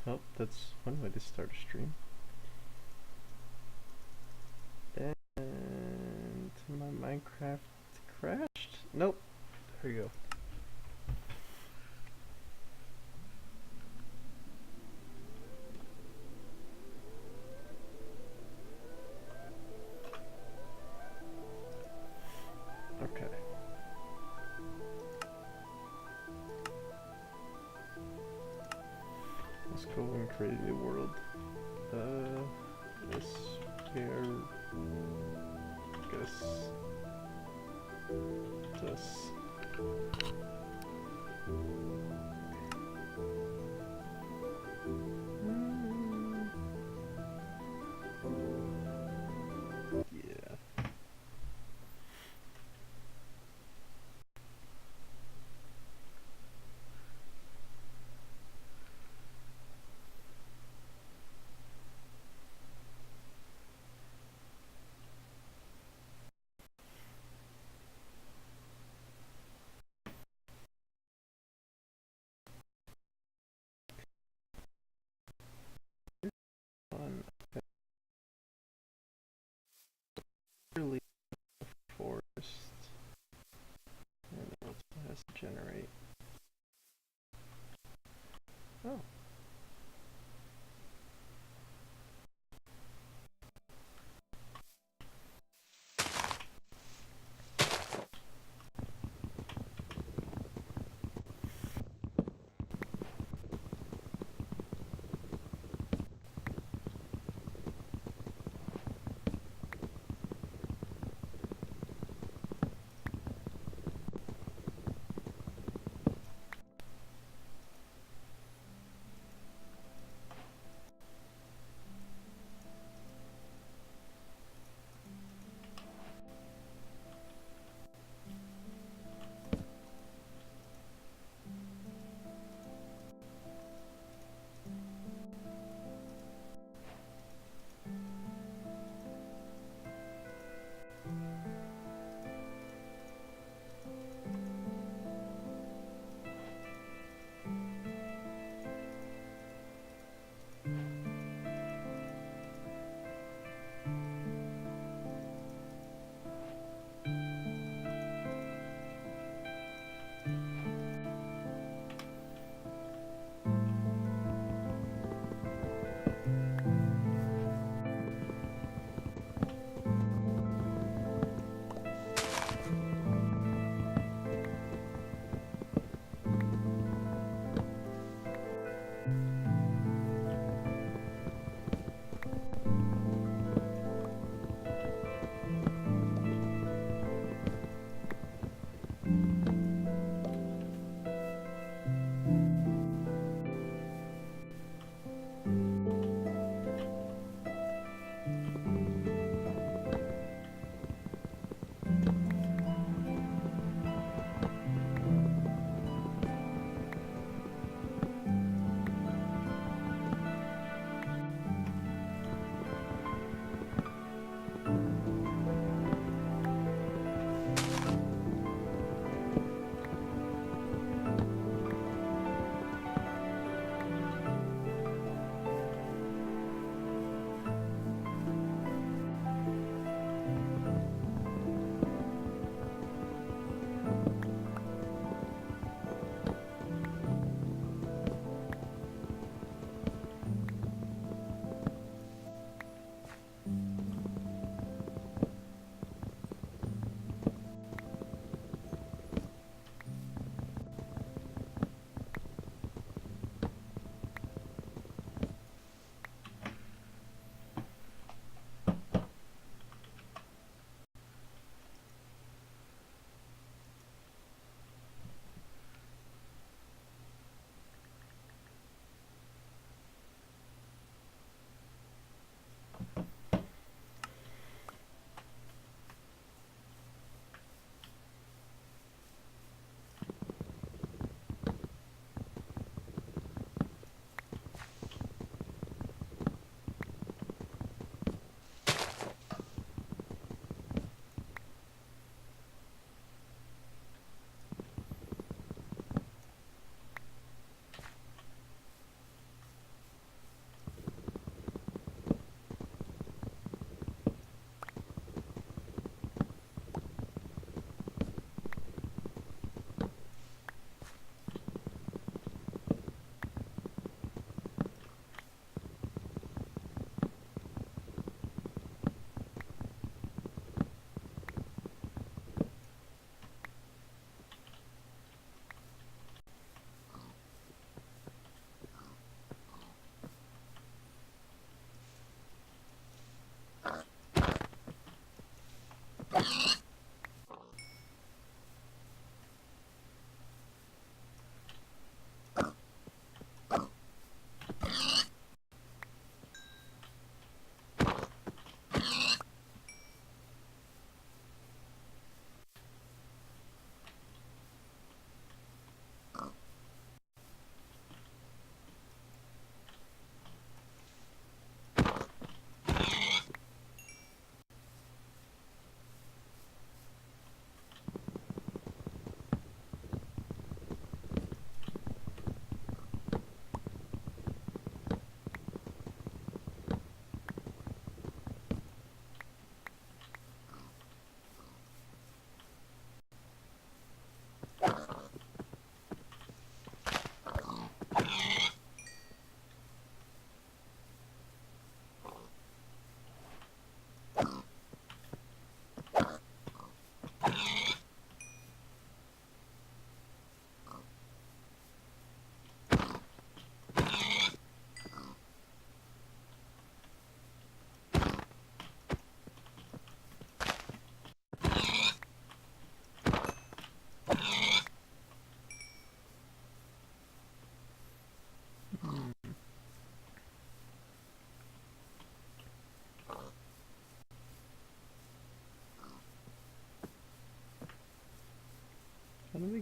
Oh, that's one way to start a stream. And my Minecraft crashed? Nope. There we go. Okay. Let's go and create a new world. This here. Guess. This.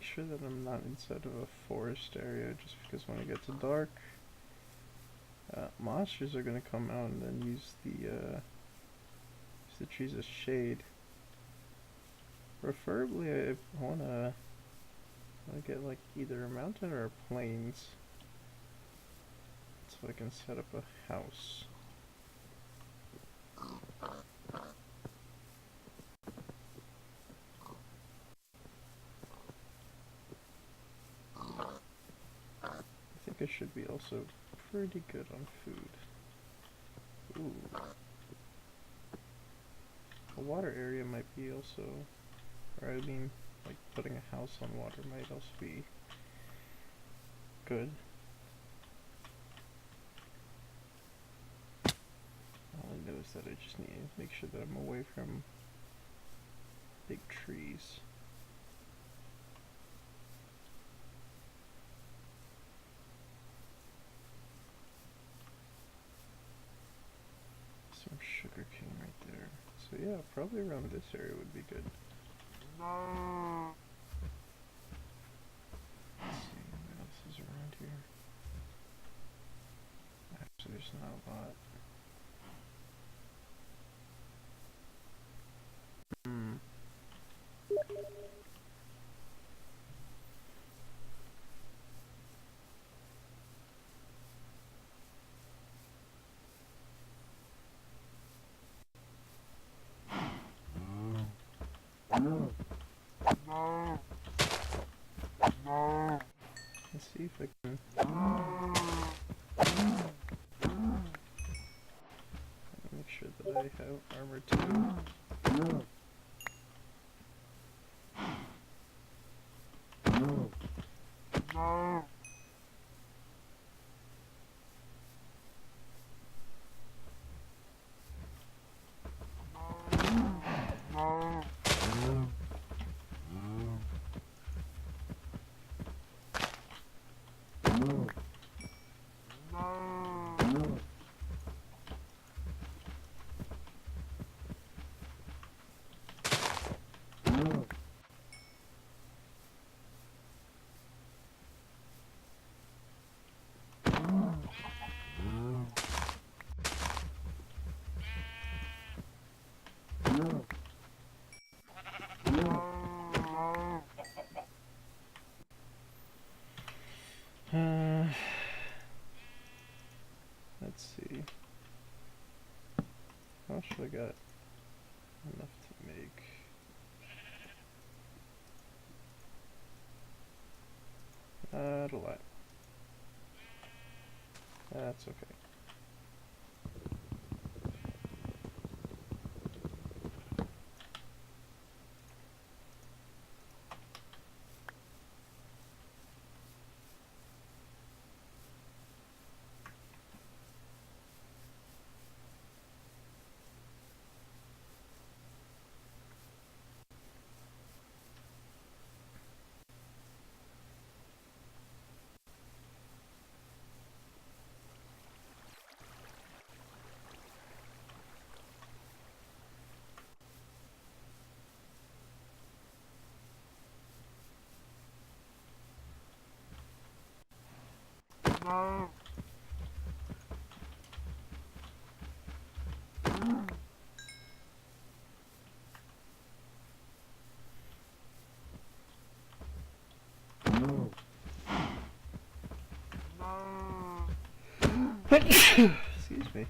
sure that I'm not inside of a forest area, just because when it gets dark, monsters are gonna come out and then use the trees as shade. Preferably, I wanna get like either a mountain or a plains, so I can set up a house. I think I should be also pretty good on food. Ooh. A water area might be also, or I mean, like putting a house on water might also be good. All I know is that I just need to make sure that I'm away from big trees. Some sugar cane right there. So yeah, probably around this area would be good. Let's see, what else is around here? Actually, there's not a lot. Let's see if I can. Make sure that I have armor too. Let's see. How much have I got enough to make? Not a lot. That's okay. Excuse me.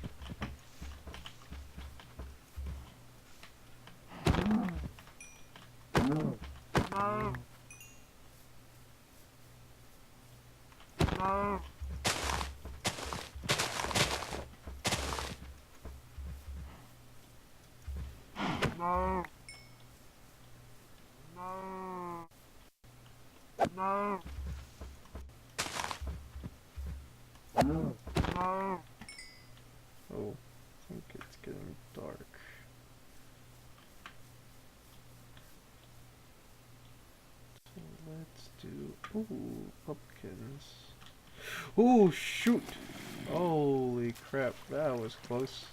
Oh, I think it's getting dark. So let's do, ooh, pumpkins. Ooh, shoot! Holy crap, that was close.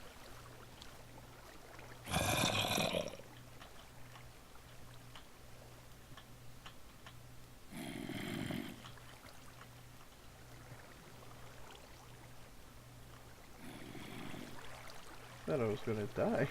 Thought I was gonna die.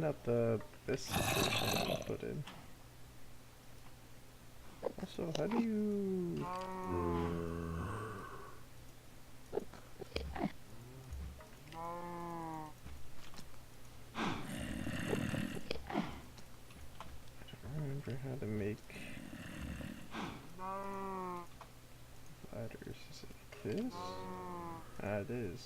not the best situation to put in. Also, how do you... I don't remember how to make ladders. Is it like this? Ah, it is.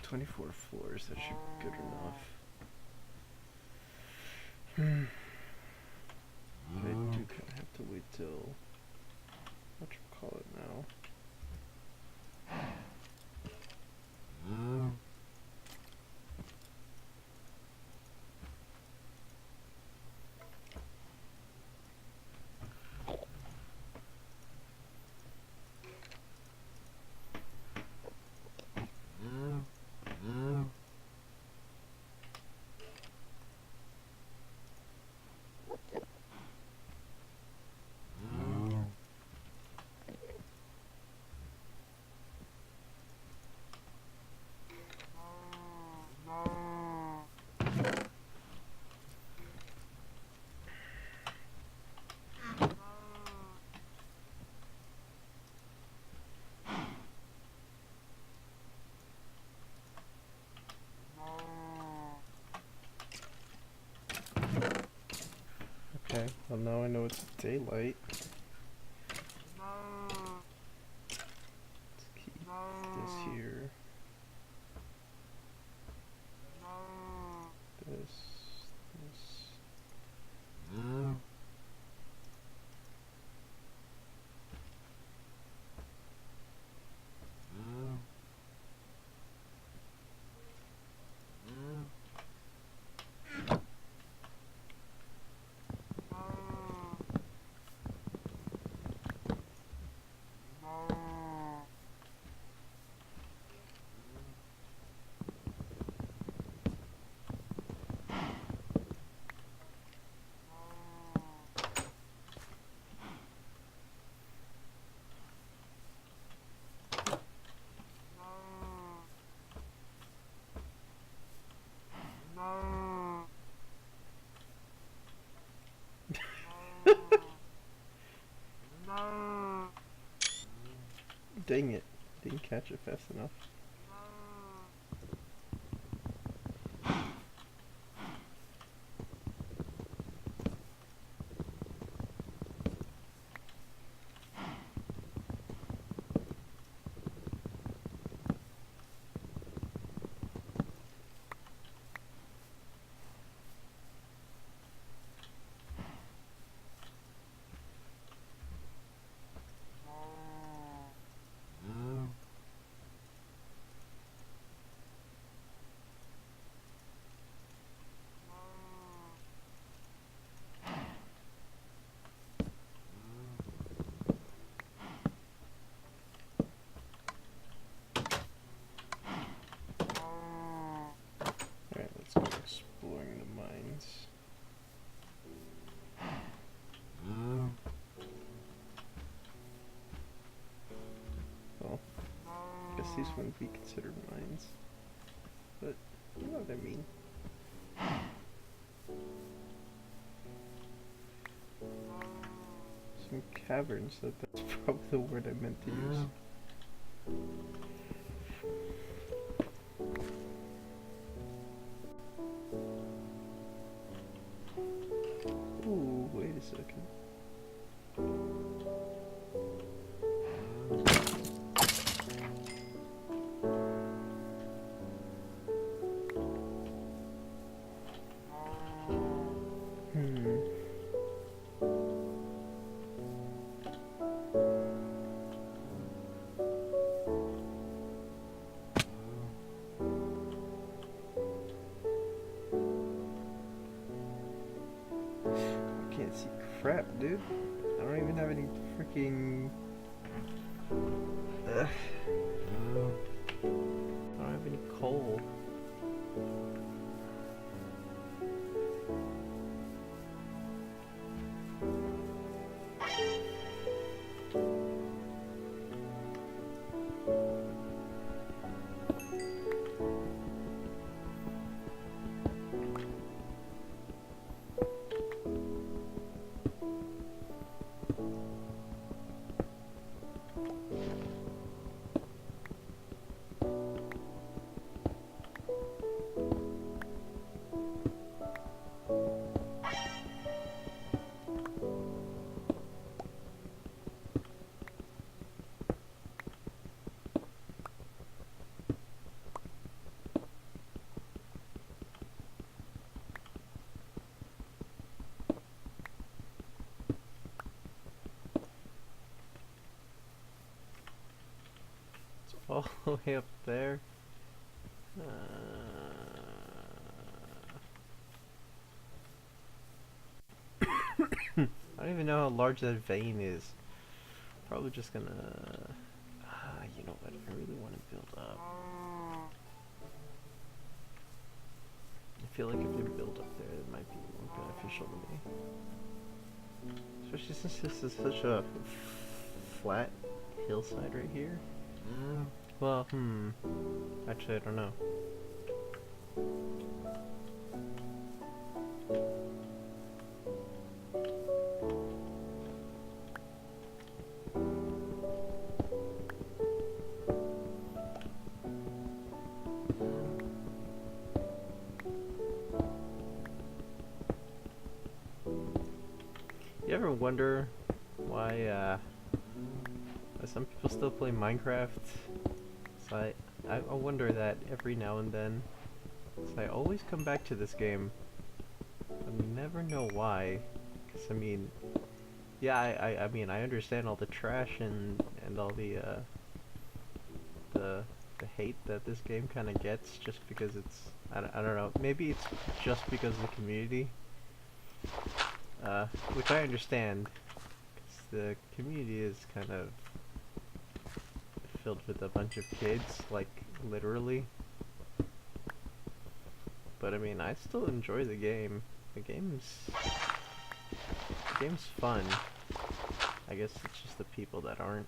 24 floors, that should be good enough. I do kind of have to wait till... whatchamacallit now? Okay, well now I know it's daylight. Let's keep this here. This. Dang it, didn't catch it fast enough. Alright, let's go exploring the mines. Well, I guess these wouldn't be considered mines, but you know what I mean. Some caverns, that's probably the word I meant to use. Ooh, wait a second. I can't see crap, dude. I don't even have any freaking... I don't have any coal. all the way up there. I don't even know how large that vein is. Probably just gonna... you know what? I really want to build up. I feel like if we build up there, it might be more beneficial to me. Especially since this is such a flat hillside right here. Well, actually, I don't know. You ever wonder why some people still play Minecraft? So I wonder that every now and then. So I always come back to this game. I never know why. Cause I mean, yeah, I mean I understand all the trash and all the hate that this game kind of gets just because it's I don't know. Maybe it's just because of the community. Which I understand, because the community is kind of filled with a bunch of kids, like, literally. But I mean, I still enjoy the game. The game's fun. I guess it's just the people that aren't.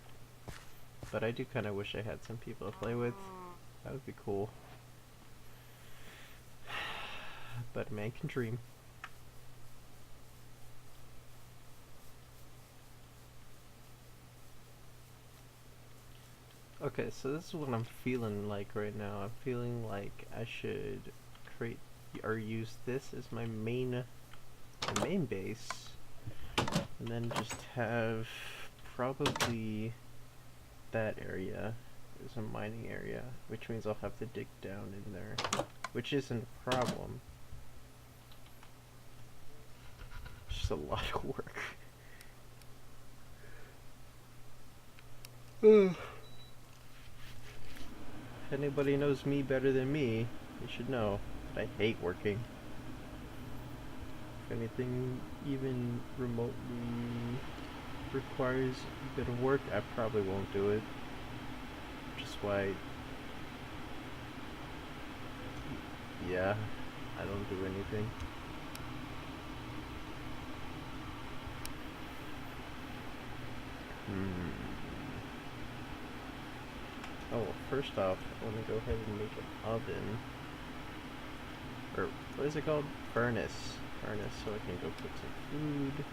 But I do kind of wish I had some people to play with. That would be cool. But a man can dream. Okay, so this is what I'm feeling like right now. I'm feeling like I should create or use this as my main base, and then just have probably that area is a mining area, which means I'll have to dig down in there, which isn't a problem. It's just a lot of work. If anybody knows me better than me, you should know that I hate working. If anything even remotely requires a bit of work, I probably won't do it. Which is why, yeah, I don't do anything. Oh, well, first off, I want to go ahead and make an oven. Or, what is it called? Furnace. Furnace, so I can go put some food.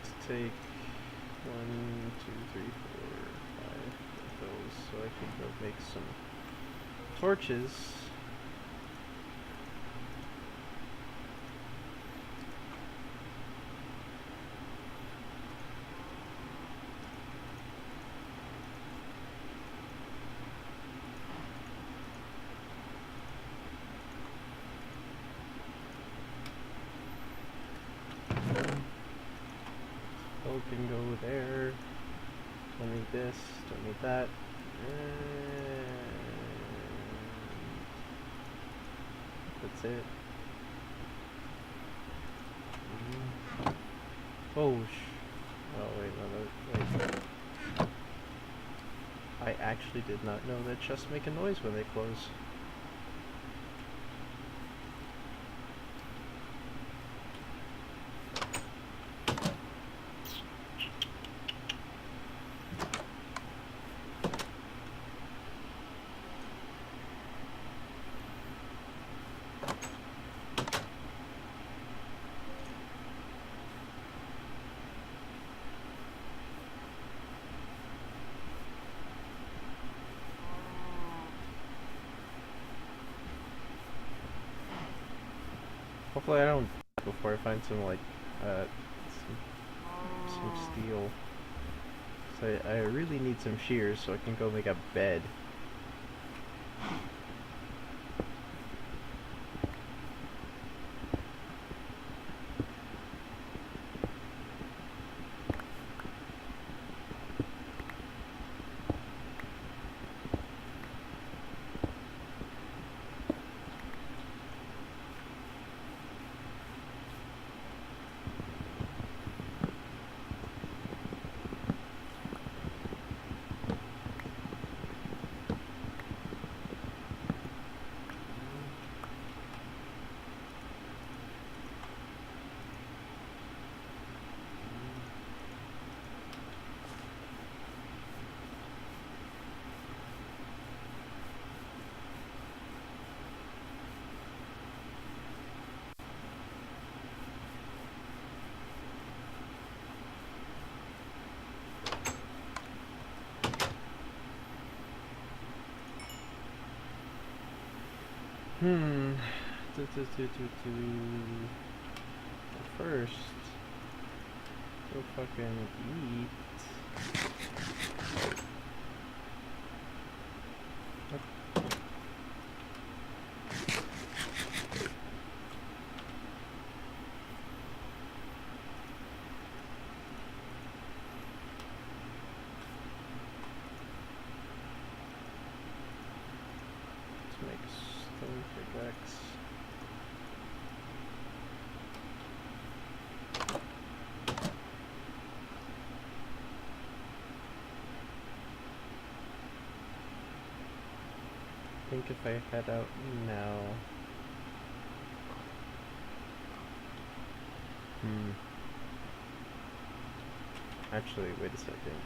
Let's take 1, 2, 3, 4, 5 of those, so I can go make some torches. Can go there. Don't need this, don't need that. That's it. Oh, wait, no, wait. I actually did not know that chests make a noise when they close. Hopefully I don't before I find some like some steel. So I really need some shears so I can go make a bed. Hmm. First, go fucking eat. Let's make stone pickaxe. I think if I head out now. Actually, wait a second.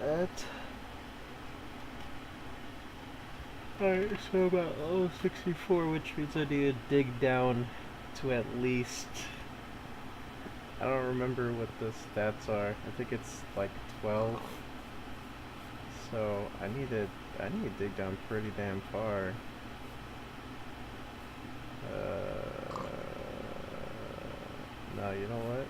Add. Alright, so about level 64, which means I need to dig down to at least. I don't remember what the stats are. I think it's like 12. So I need to dig down pretty damn far. No, you know what?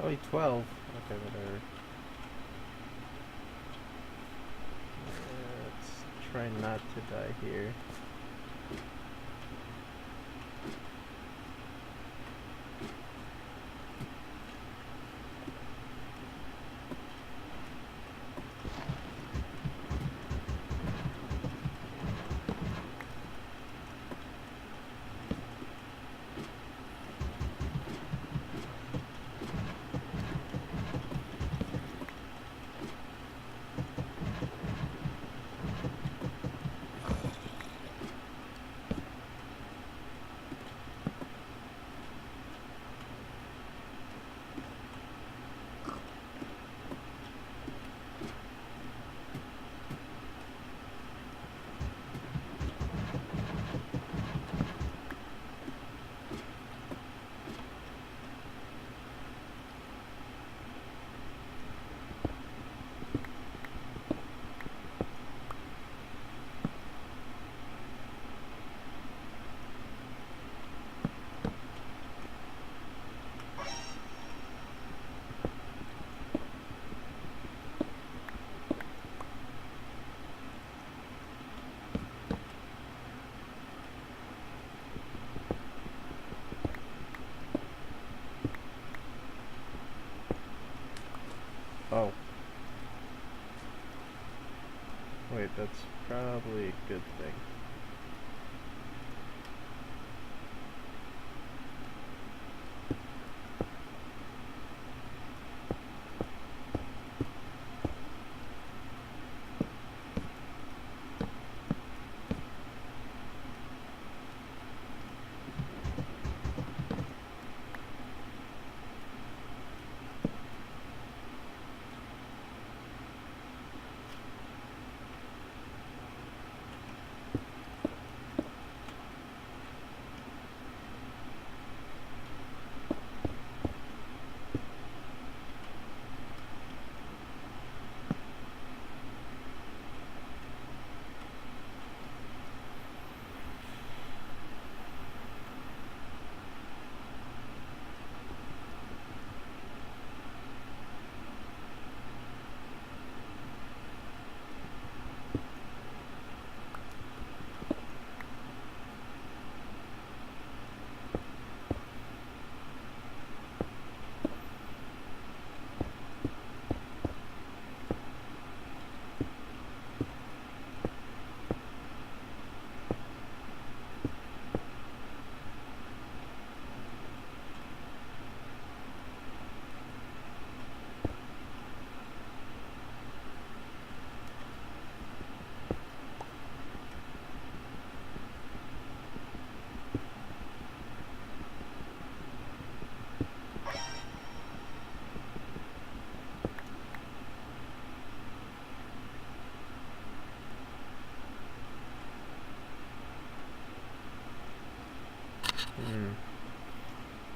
Only 12. Okay, whatever. Let's try not to die here. that's probably a good thing.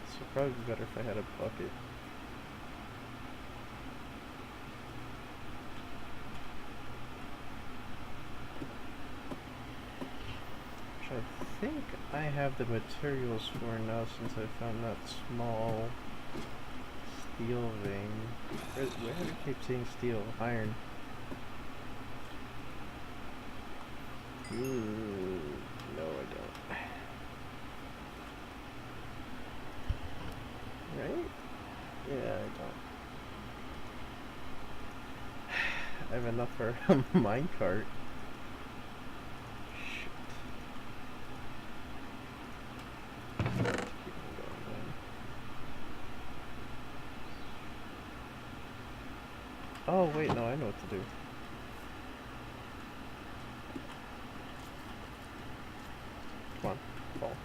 So probably be better if I had a bucket. Which I think I have the materials for now since I found that small steel vein. Where do I keep seeing steel? Iron. Ooh, no I don't. Right? Yeah, I don't. I have enough for a minecart. Shit. Keep on going then. Oh wait, no, I know what to do. Come on, fall.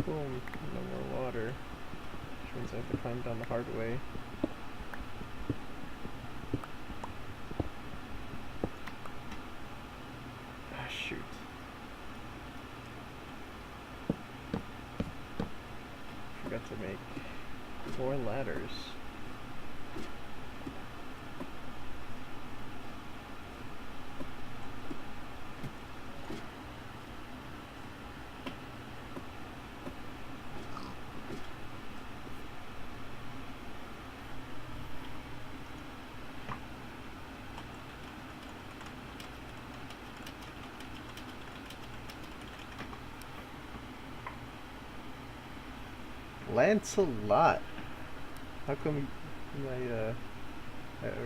Boom, no more water. Which means I have to climb down the hard way. Ah, shoot. Forgot to make 4 ladders. Lancelot! How come I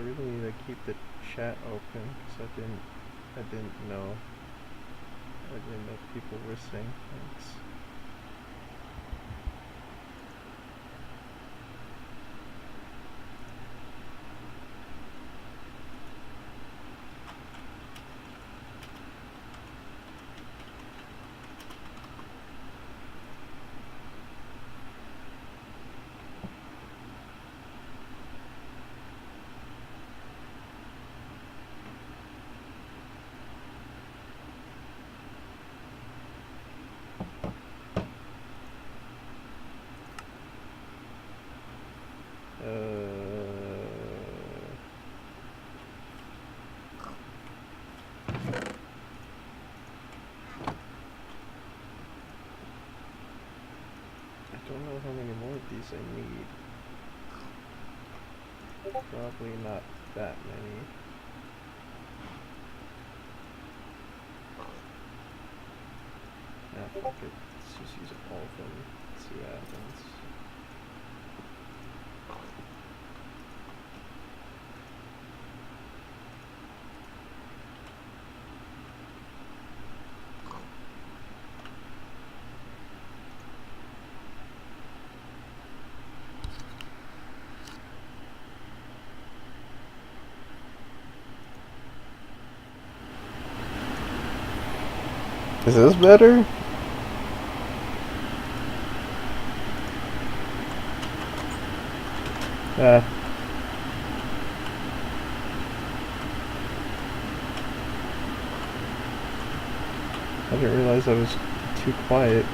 really need to keep the chat open because I didn't know people were saying things. I don't know how many more of these I need. Probably not that many. Okay, let's just use all of them. See what happens. Is this better? I didn't realize I was too quiet.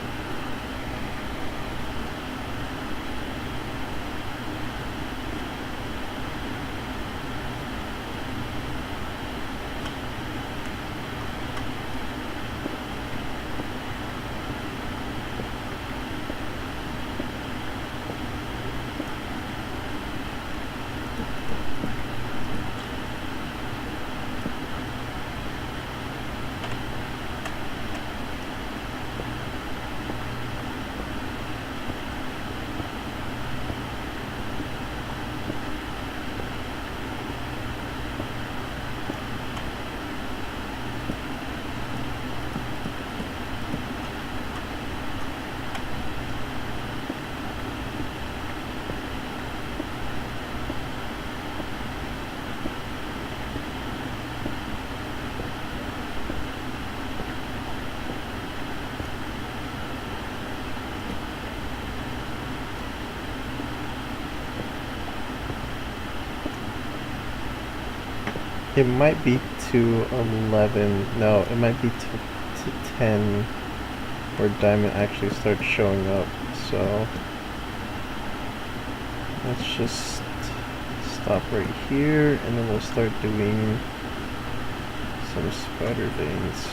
It might be to 11. No, it might be to 10 where Diamond actually starts showing up. So let's just stop right here and then we'll start doing some spider veins.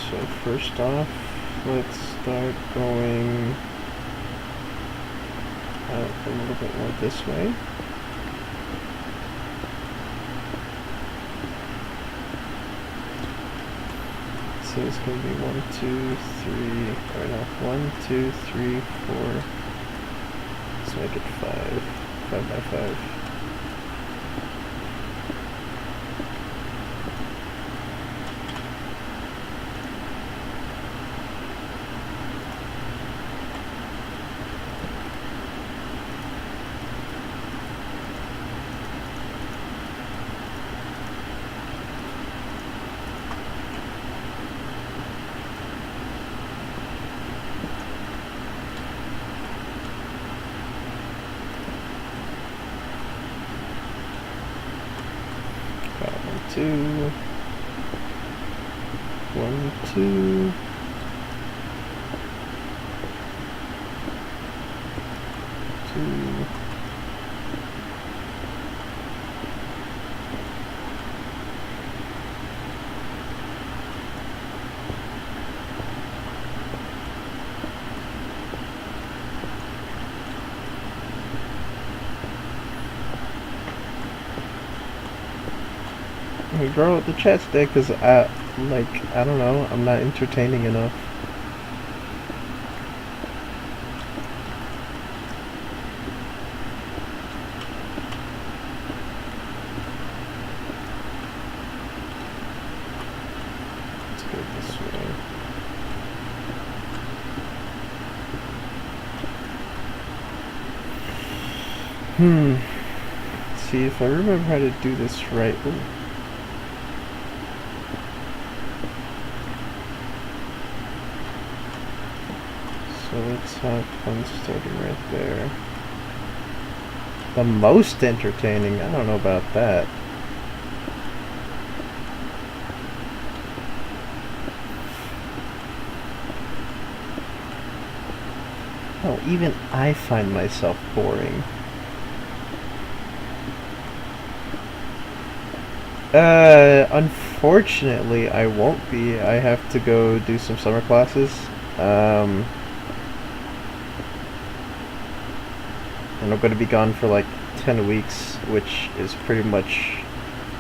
So first off, let's start going out a little bit more this way. So it's going to be 1, 2, 3, right now, 1, 2, 3, 4, let's make it 5, 5 by 5. Two, 1, 2, two, Girl, the chat's dead because I don't know, I'm not entertaining enough. Let's go this way. See if I remember how to do this right. Ooh. So let's have fun starting right there. The most entertaining? I don't know about that. Oh, even I find myself boring. Unfortunately, I won't be. I have to go do some summer classes. And I'm going to be gone for like 10 weeks, which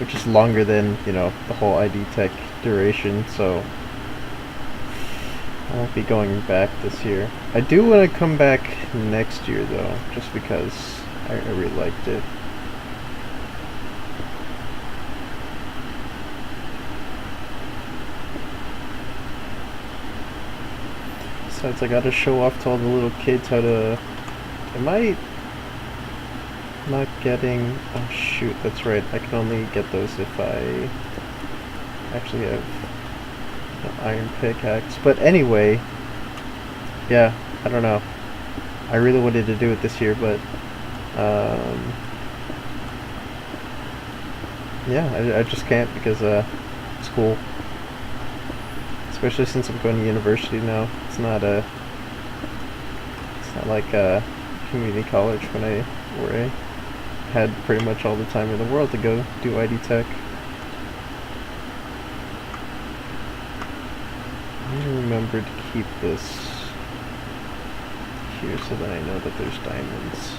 which is longer than, you know, the whole ID Tech duration, so I won't be going back this year. I do want to come back next year though, just because I really liked it. Besides, I gotta show off to all the little kids how to... Am I not getting... Oh shoot, that's right. I can only get those if I actually have an iron pickaxe. But anyway, yeah, I don't know. I really wanted to do it this year, but yeah, I just can't because school. Especially since I'm going to university now. It's not like a community college where I had pretty much all the time in the world to go do ID Tech. I need to remember to keep this here so that I know that there's diamonds.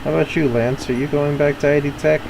How about you, Lance? Are you going back to ID Tech?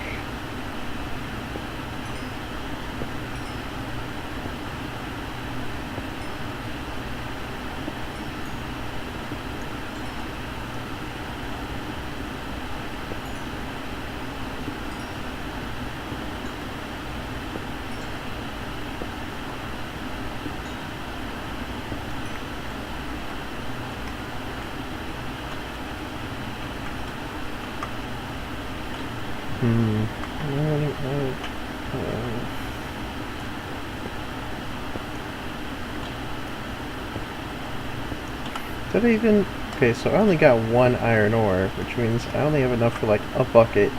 Did I even... Okay, so I only got one iron ore, which means I only have enough for like a bucket.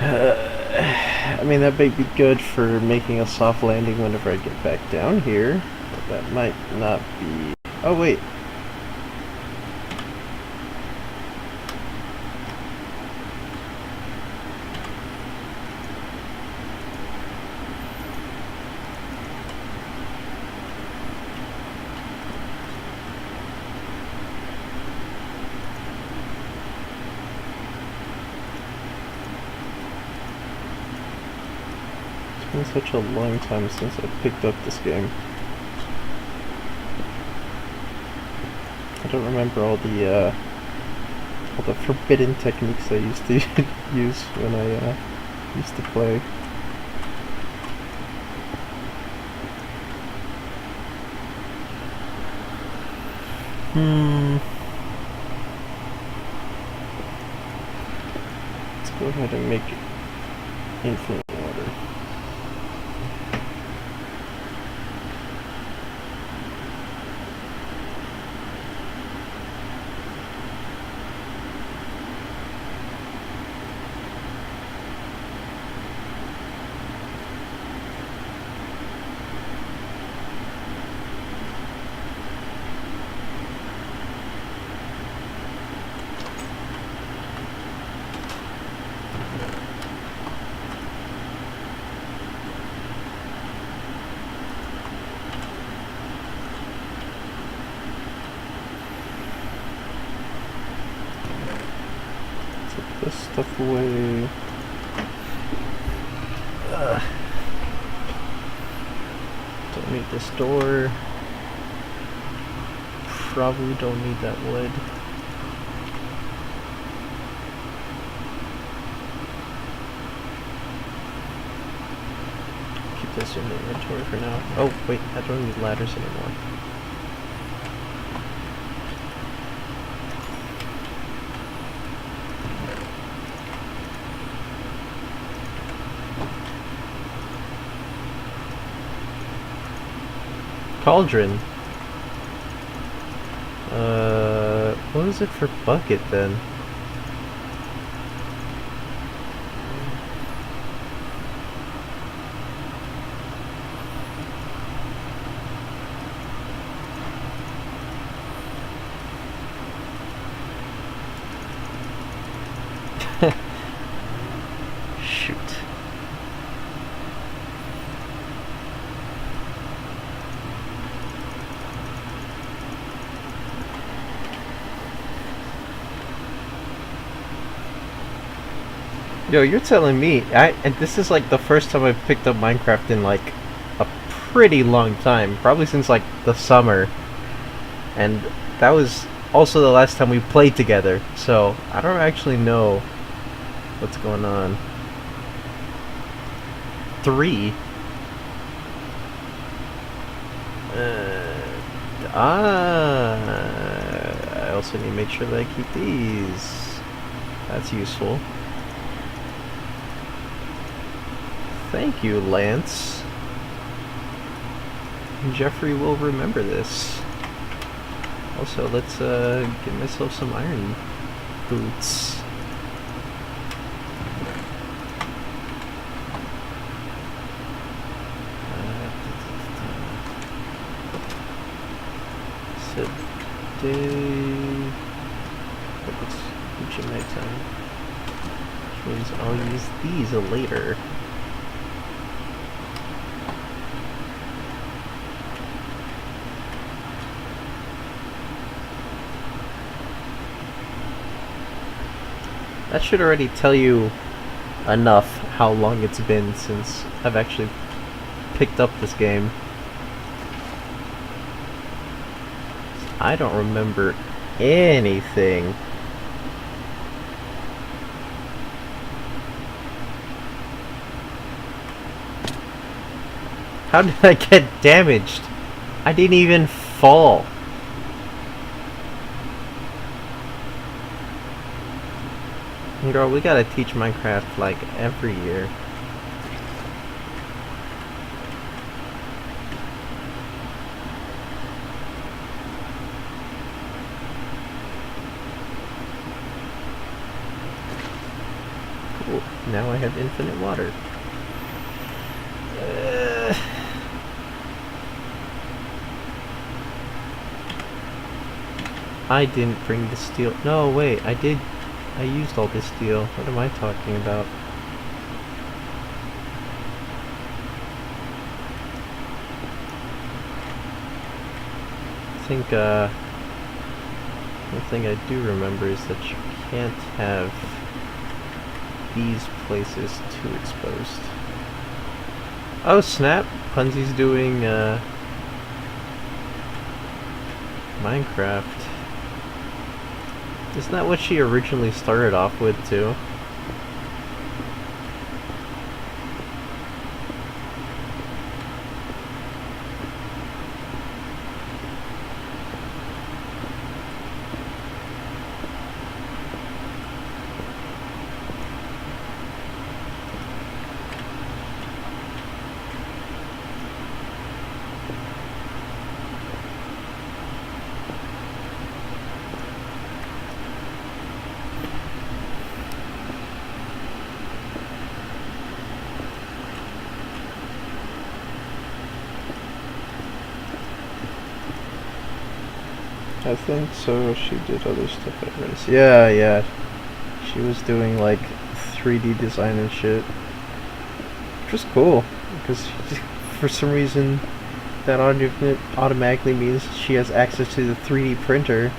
I mean, that might be good for making a soft landing whenever I get back down here, but that might not be... Oh, wait. It's been such a long time since I picked up this game. I don't remember all the forbidden techniques I used to use when I used to play. Let's go ahead and make infinite water. This stuff away. Don't need this door. Probably don't need that wood. Keep this in the inventory for now. Oh wait, I don't need ladders anymore. Cauldron. What is it for bucket then? Shoot. Yo, you're telling me, and this is like the first time I've picked up Minecraft in like a pretty long time, probably since like the summer, and that was also the last time we played together, so I don't actually know what's going on. 3? I also need to make sure that I keep these. That's useful. Thank you, Lance. Jeffrey will remember this. Also, let's get myself some iron boots. Today, it's reaching nighttime, which means I'll use these later. That should already tell you enough how long it's been since I've actually picked up this game. I don't remember anything. How did I get damaged? I didn't even fall. Girl, we gotta teach Minecraft like every year. Cool. Now I have infinite water. I didn't bring the steel. No, wait, I did. I used all this steel. What am I talking about? I think, one thing I do remember is that you can't have these places too exposed. Oh snap! Punsy's doing, Minecraft. Isn't that what she originally started off with, too? I think so. She did other stuff at Rice. Yeah. She was doing like 3D design and shit, which was cool because for some reason that automatically means she has access to the 3D printer.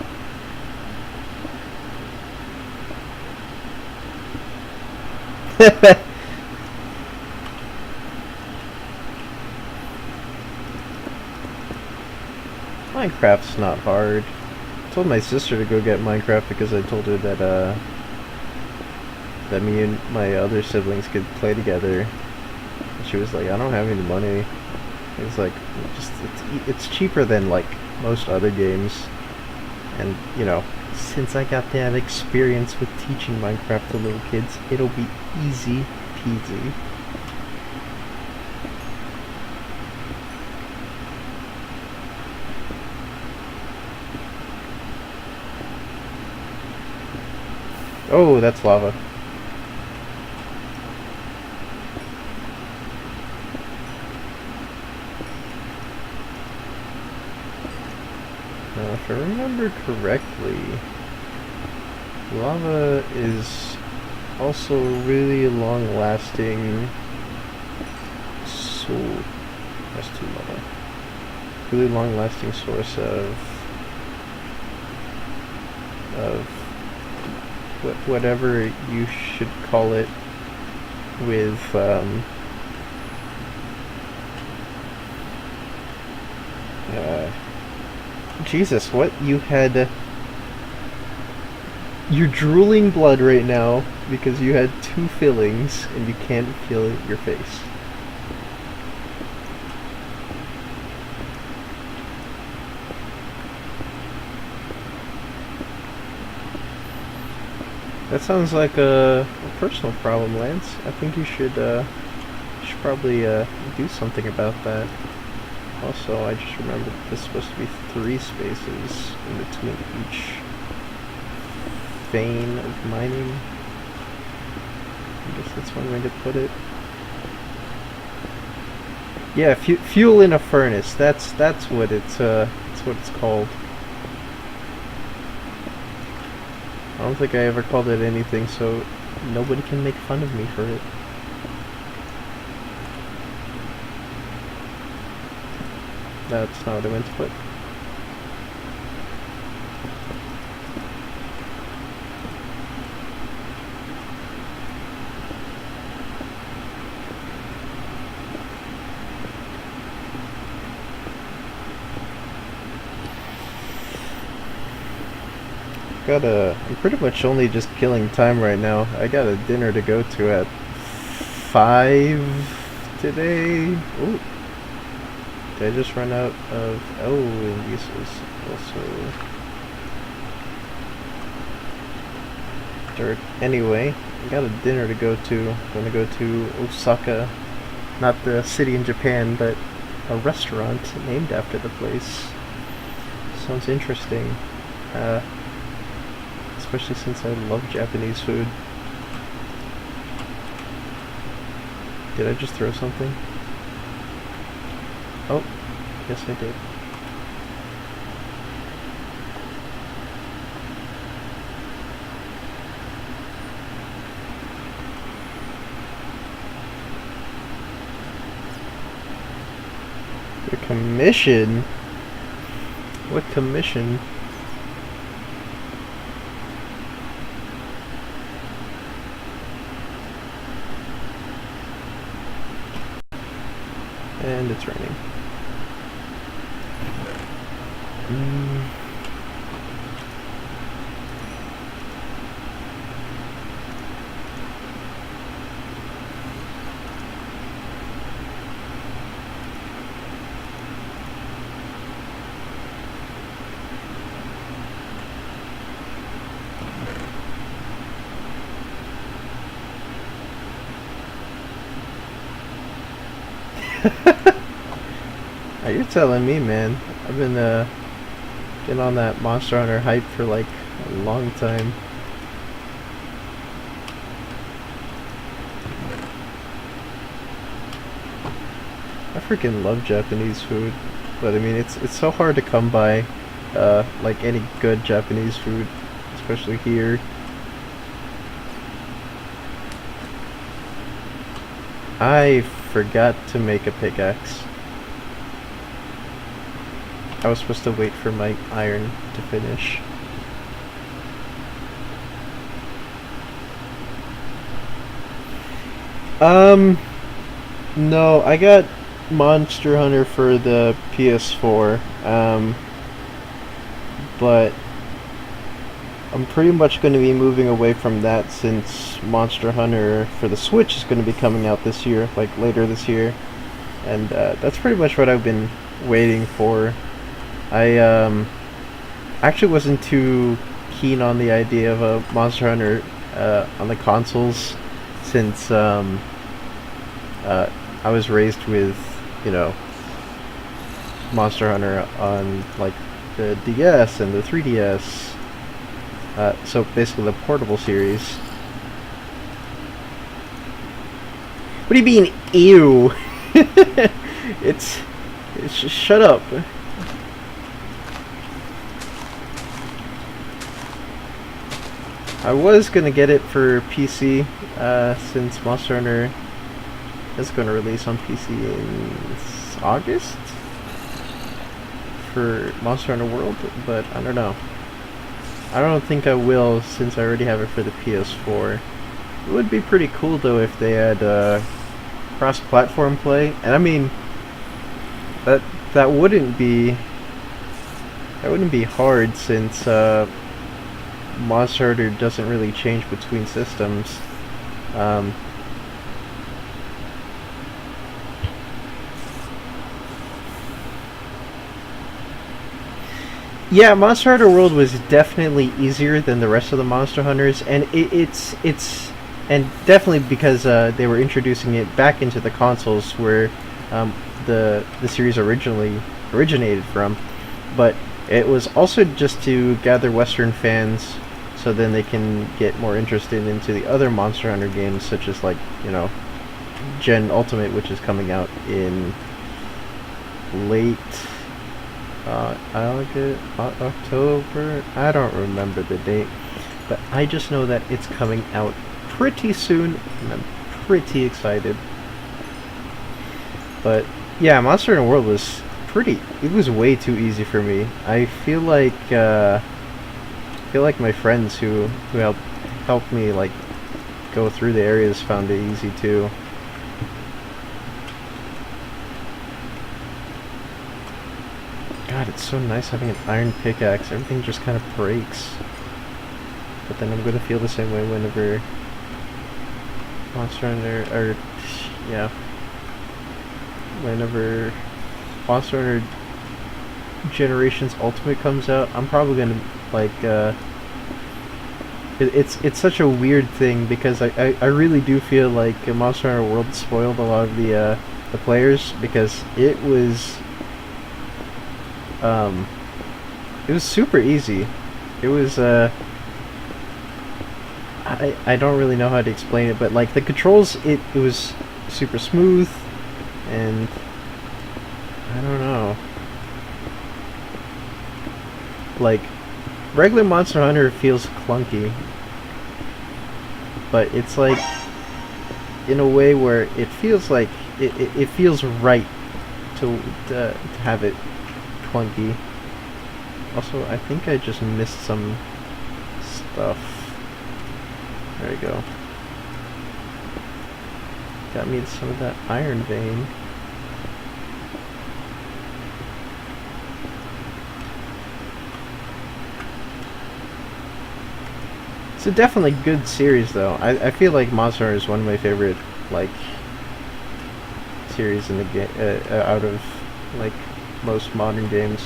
Minecraft's not hard. I told my sister to go get Minecraft because I told her that that me and my other siblings could play together. And she was like, I don't have any money. It's like, it's cheaper than like most other games. And you know, since I got that experience with teaching Minecraft to little kids, it'll be easy peasy. Oh, that's lava. Now, if I remember correctly, lava is also really long-lasting soul. That's too low. Really long-lasting source of whatever you should call it with Jesus, what you had? You're drooling blood right now because you had 2 fillings and you can't feel your face. That sounds like a personal problem, Lance. I think you should probably do something about that. Also, I just remembered there's supposed to be 3 spaces in between each vein of mining. I guess that's one way to put it. Yeah, fuel in a furnace. That's what it's called. I don't think I ever called it anything, so nobody can make fun of me for it. That's not what I meant to put. I'm pretty much only just killing time right now. I got a dinner to go to at 5 today. Ooh. Did I just run out of... Oh, and this is also... dirt. Anyway, I got a dinner to go to. I'm gonna go to Osaka. Not the city in Japan, but a restaurant named after the place. Sounds interesting. Especially since I love Japanese food. Did I just throw something? Oh, yes I did. The commission? What commission? And it's raining. You're telling me, man. I've been getting on that Monster Hunter hype for like a long time. I freaking love Japanese food, but I mean it's so hard to come by like any good Japanese food, especially here. I forgot to make a pickaxe. I was supposed to wait for my iron to finish. No, I got Monster Hunter for the PS4, but I'm pretty much going to be moving away from that since Monster Hunter for the Switch is going to be coming out this year, like later this year, and that's pretty much what I've been waiting for. I actually wasn't too keen on the idea of a Monster Hunter on the consoles since I was raised with, you know, Monster Hunter on like the DS and the 3DS. So basically the portable series. What do you mean, ew? It's just shut up. I was gonna get it for PC since Monster Hunter is going to release on PC in August for Monster Hunter World, but I don't know. I don't think I will since I already have it for the PS4. It would be pretty cool though if they had cross-platform play, and I mean that wouldn't be hard since Monster Hunter doesn't really change between systems. Yeah, Monster Hunter World was definitely easier than the rest of the Monster Hunters, and it's and definitely because they were introducing it back into the consoles where the series originally originated from, but it was also just to gather Western fans, so then they can get more interested into the other Monster Hunter games, such as like Gen Ultimate, which is coming out in late October. I don't remember the date, but I just know that it's coming out pretty soon, and I'm pretty excited. But yeah, Monster Hunter World was it was way too easy for me. I feel like my friends who helped me like go through the areas found it easy too. God, it's so nice having an iron pickaxe. Everything just kind of breaks. But then I'm gonna feel the same way whenever whenever Monster Hunter Generations Ultimate comes out, I'm probably gonna like it's such a weird thing because I really do feel like Monster Hunter World spoiled a lot of the players, because it was super easy. It was I don't really know how to explain it, but like the controls, it was super smooth, and I don't know. Like regular Monster Hunter feels clunky, but it's like in a way where it feels like it feels right to have it clunky. Also, I think I just missed some stuff. There we go. Got me some of that iron vein. It's a definitely good series, though. I feel like Monster Hunter is one of my favorite like series in the game out of like most modern games.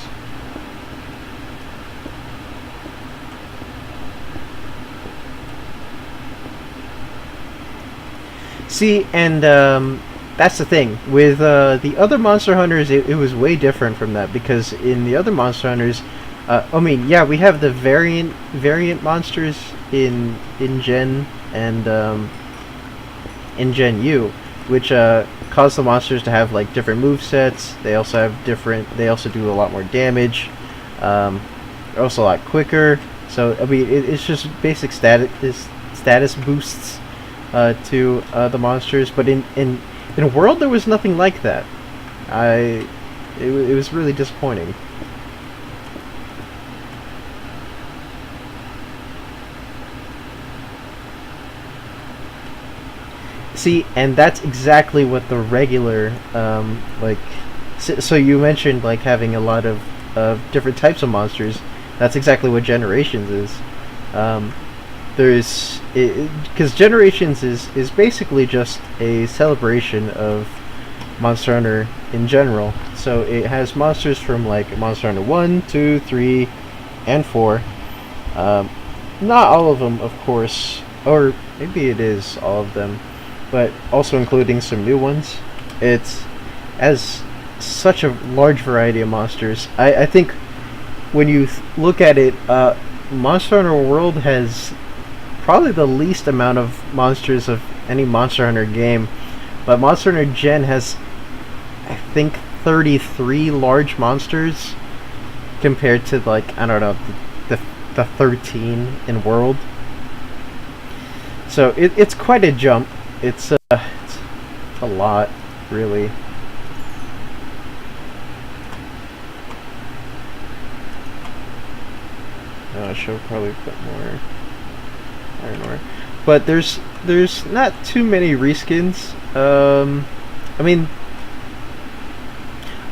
See, and that's the thing with the other Monster Hunters. It was way different from that, because in the other Monster Hunters, I mean, yeah, we have the variant monsters in Gen and in Gen U, which cause the monsters to have like different move sets. They also have different. They also do a lot more damage. They're also a lot quicker. So I mean, it's just basic status boosts to the monsters. But in World, there was nothing like that. It was really disappointing. See, and that's exactly what the regular, like, so you mentioned, like, having a lot of different types of monsters. That's exactly what Generations is. Because Generations is basically just a celebration of Monster Hunter in general. So it has monsters from, like, Monster Hunter 1, 2, 3, and 4. Not all of them, of course, or maybe it is all of them, but also including some new ones. It's as such a large variety of monsters. I think when you look at it, Monster Hunter World has probably the least amount of monsters of any Monster Hunter game, but Monster Hunter Gen has, I think, 33 large monsters compared to, like, I don't know, the 13 in World. So it's quite a jump. It's a lot, really. I should probably put more iron ore, but there's not too many reskins. I mean,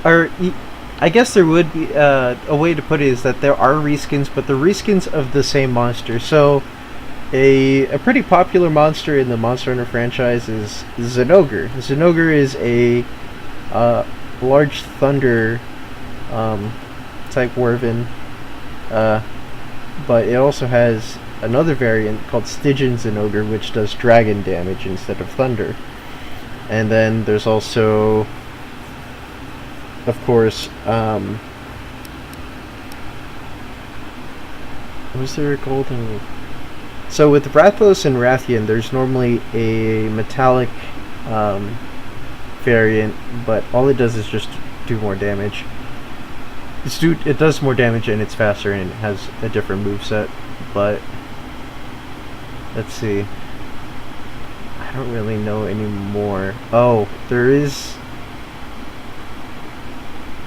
I guess there would be a way to put it is that there are reskins, but the reskins of the same monster. So a pretty popular monster in the Monster Hunter franchise is Zinogre. Zinogre is a large thunder type Wyvern, but it also has another variant called Stygian Zinogre, which does dragon damage instead of thunder. And then there's also, of course, was there a golden? So with Rathalos and Rathian, there's normally a metallic variant, but all it does is just do more damage. It does more damage and it's faster and it has a different moveset, but let's see. I don't really know anymore. Oh, there is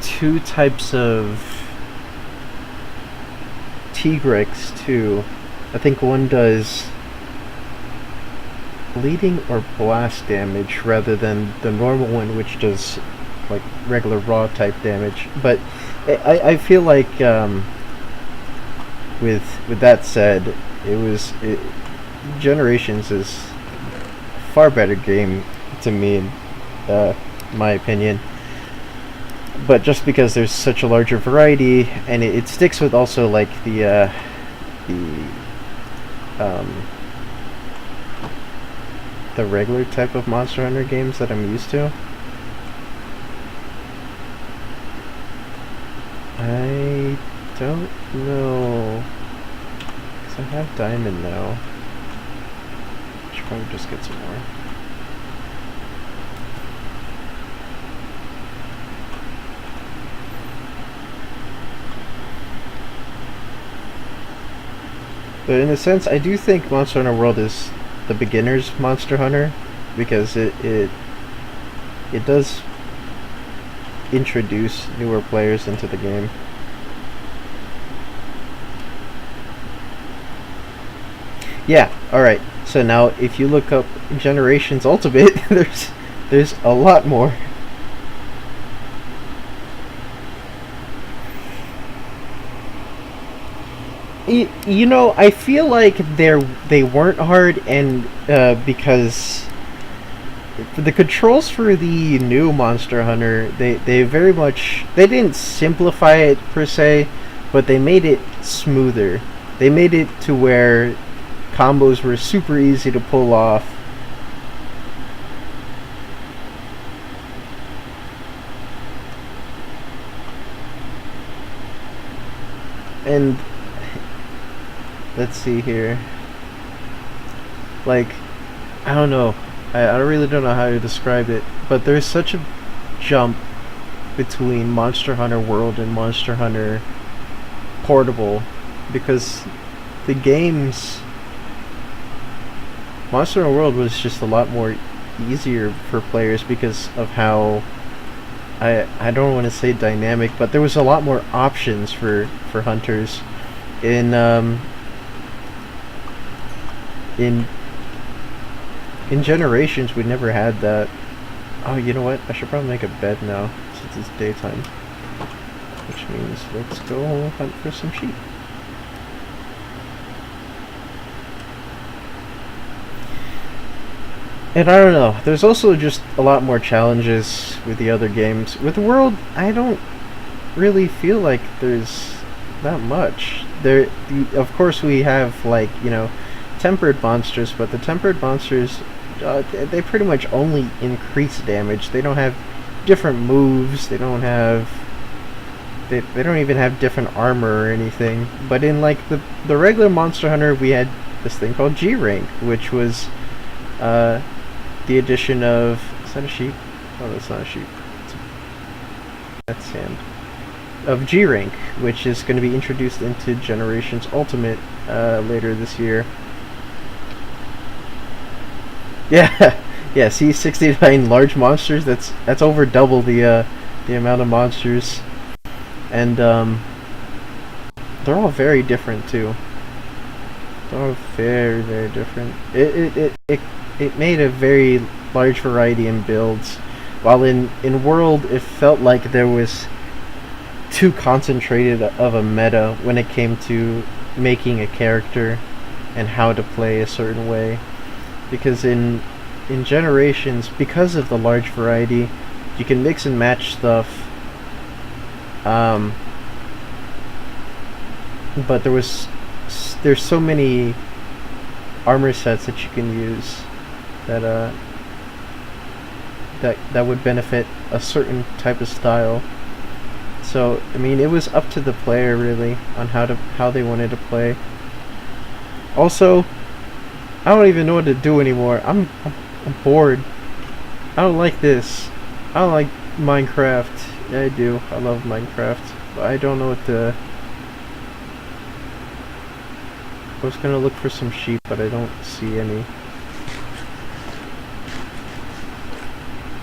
two types of Tigrex too. I think one does bleeding or blast damage rather than the normal one, which does like regular raw type damage. But I feel like with that said, Generations is a far better game to me, in my opinion. But just because there's such a larger variety, and it sticks with also like the regular type of Monster Hunter games that I'm used to. I don't know, because I have Diamond now. Should probably just get some more. But in a sense, I do think Monster Hunter World is the beginner's Monster Hunter, because it does introduce newer players into the game. Yeah, alright. So now if you look up Generations Ultimate, there's a lot more. You know, I feel like they weren't hard, and because the controls for the new Monster Hunter, they very much, they didn't simplify it per se, but they made it smoother. They made it to where combos were super easy to pull off. And let's see here. Like, I don't know. I really don't know how to describe it, but there's such a jump between Monster Hunter World and Monster Hunter Portable, because the games, Monster Hunter World was just a lot more easier for players because of how, I don't want to say dynamic, but there was a lot more options for hunters. In Generations, we never had that. Oh, you know what? I should probably make a bed now, since it's daytime. Which means let's go hunt for some sheep. And I don't know, there's also just a lot more challenges with the other games. With the World, I don't really feel like there's that much. Of course we have, like, you know, tempered monsters, but the tempered monsters, they pretty much only increase damage. They don't have different moves. They don't have, they don't even have different armor or anything. But in like the regular Monster Hunter, we had this thing called G rank, which was the addition of, is that a sheep? Oh, that's not a sheep. That's sand. Of G rank, which is going to be introduced into Generations Ultimate later this year. Yeah, yeah. See, 69 large monsters. That's over double the amount of monsters, and they're all very different too. They're all very very different. It made a very large variety in builds, while in world it felt like there was too concentrated of a meta when it came to making a character and how to play a certain way, because in generations, because of the large variety, you can mix and match stuff. um, but there's so many armor sets that you can use that that would benefit a certain type of style. So I mean, it was up to the player really on how they wanted to play. Also, I don't even know what to do anymore. I'm bored. I don't like this. I don't like Minecraft. Yeah, I do. I love Minecraft. But I don't know what to... I was gonna look for some sheep, but I don't see any.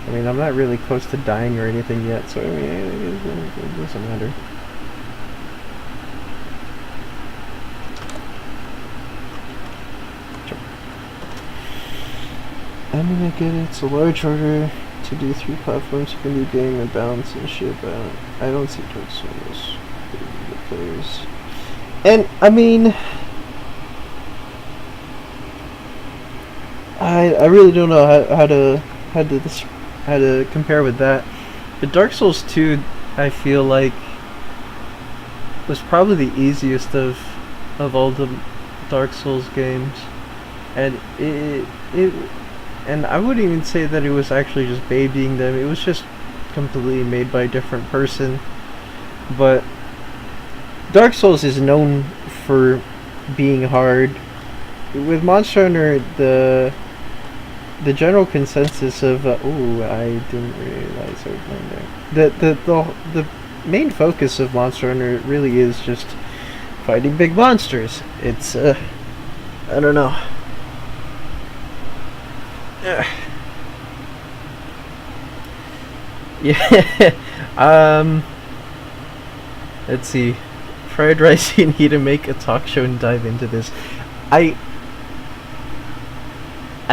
I mean, I'm not really close to dying or anything yet, so I mean, it doesn't matter. I mean, I get it. It's a large order to do 3 platforms. You can do game and balance and shit, but I don't see Dark Souls the players. And I mean, I really don't know how to compare with that. But Dark Souls 2, I feel like, was probably the easiest of all the Dark Souls games, and it and I wouldn't even say that it was actually just babying them. It was just completely made by a different person. But Dark Souls is known for being hard. With Monster Hunter, the general consensus of ooh, I didn't realize I was going there. The main focus of Monster Hunter really is just fighting big monsters. It's I don't know. Yeah. Let's see. Fried rice, you need to make a talk show and dive into this. I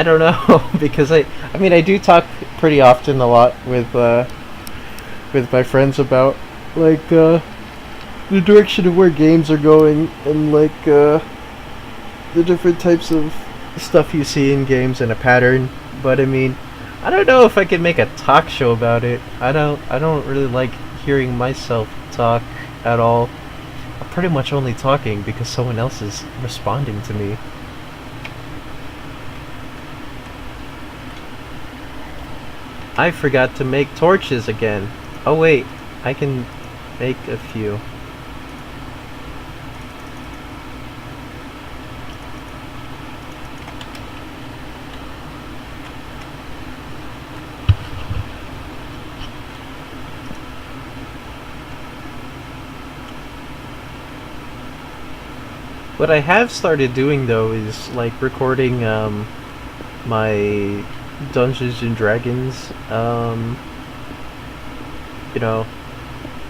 don't know because I mean I do talk pretty often a lot with my friends about like the direction of where games are going and like the different types of stuff you see in games and a pattern. But I mean, I don't know if I could make a talk show about it. I don't really like hearing myself talk at all. I'm pretty much only talking because someone else is responding to me. I forgot to make torches again. Oh wait, I can make a few. What I have started doing though is like recording my Dungeons and Dragons you know,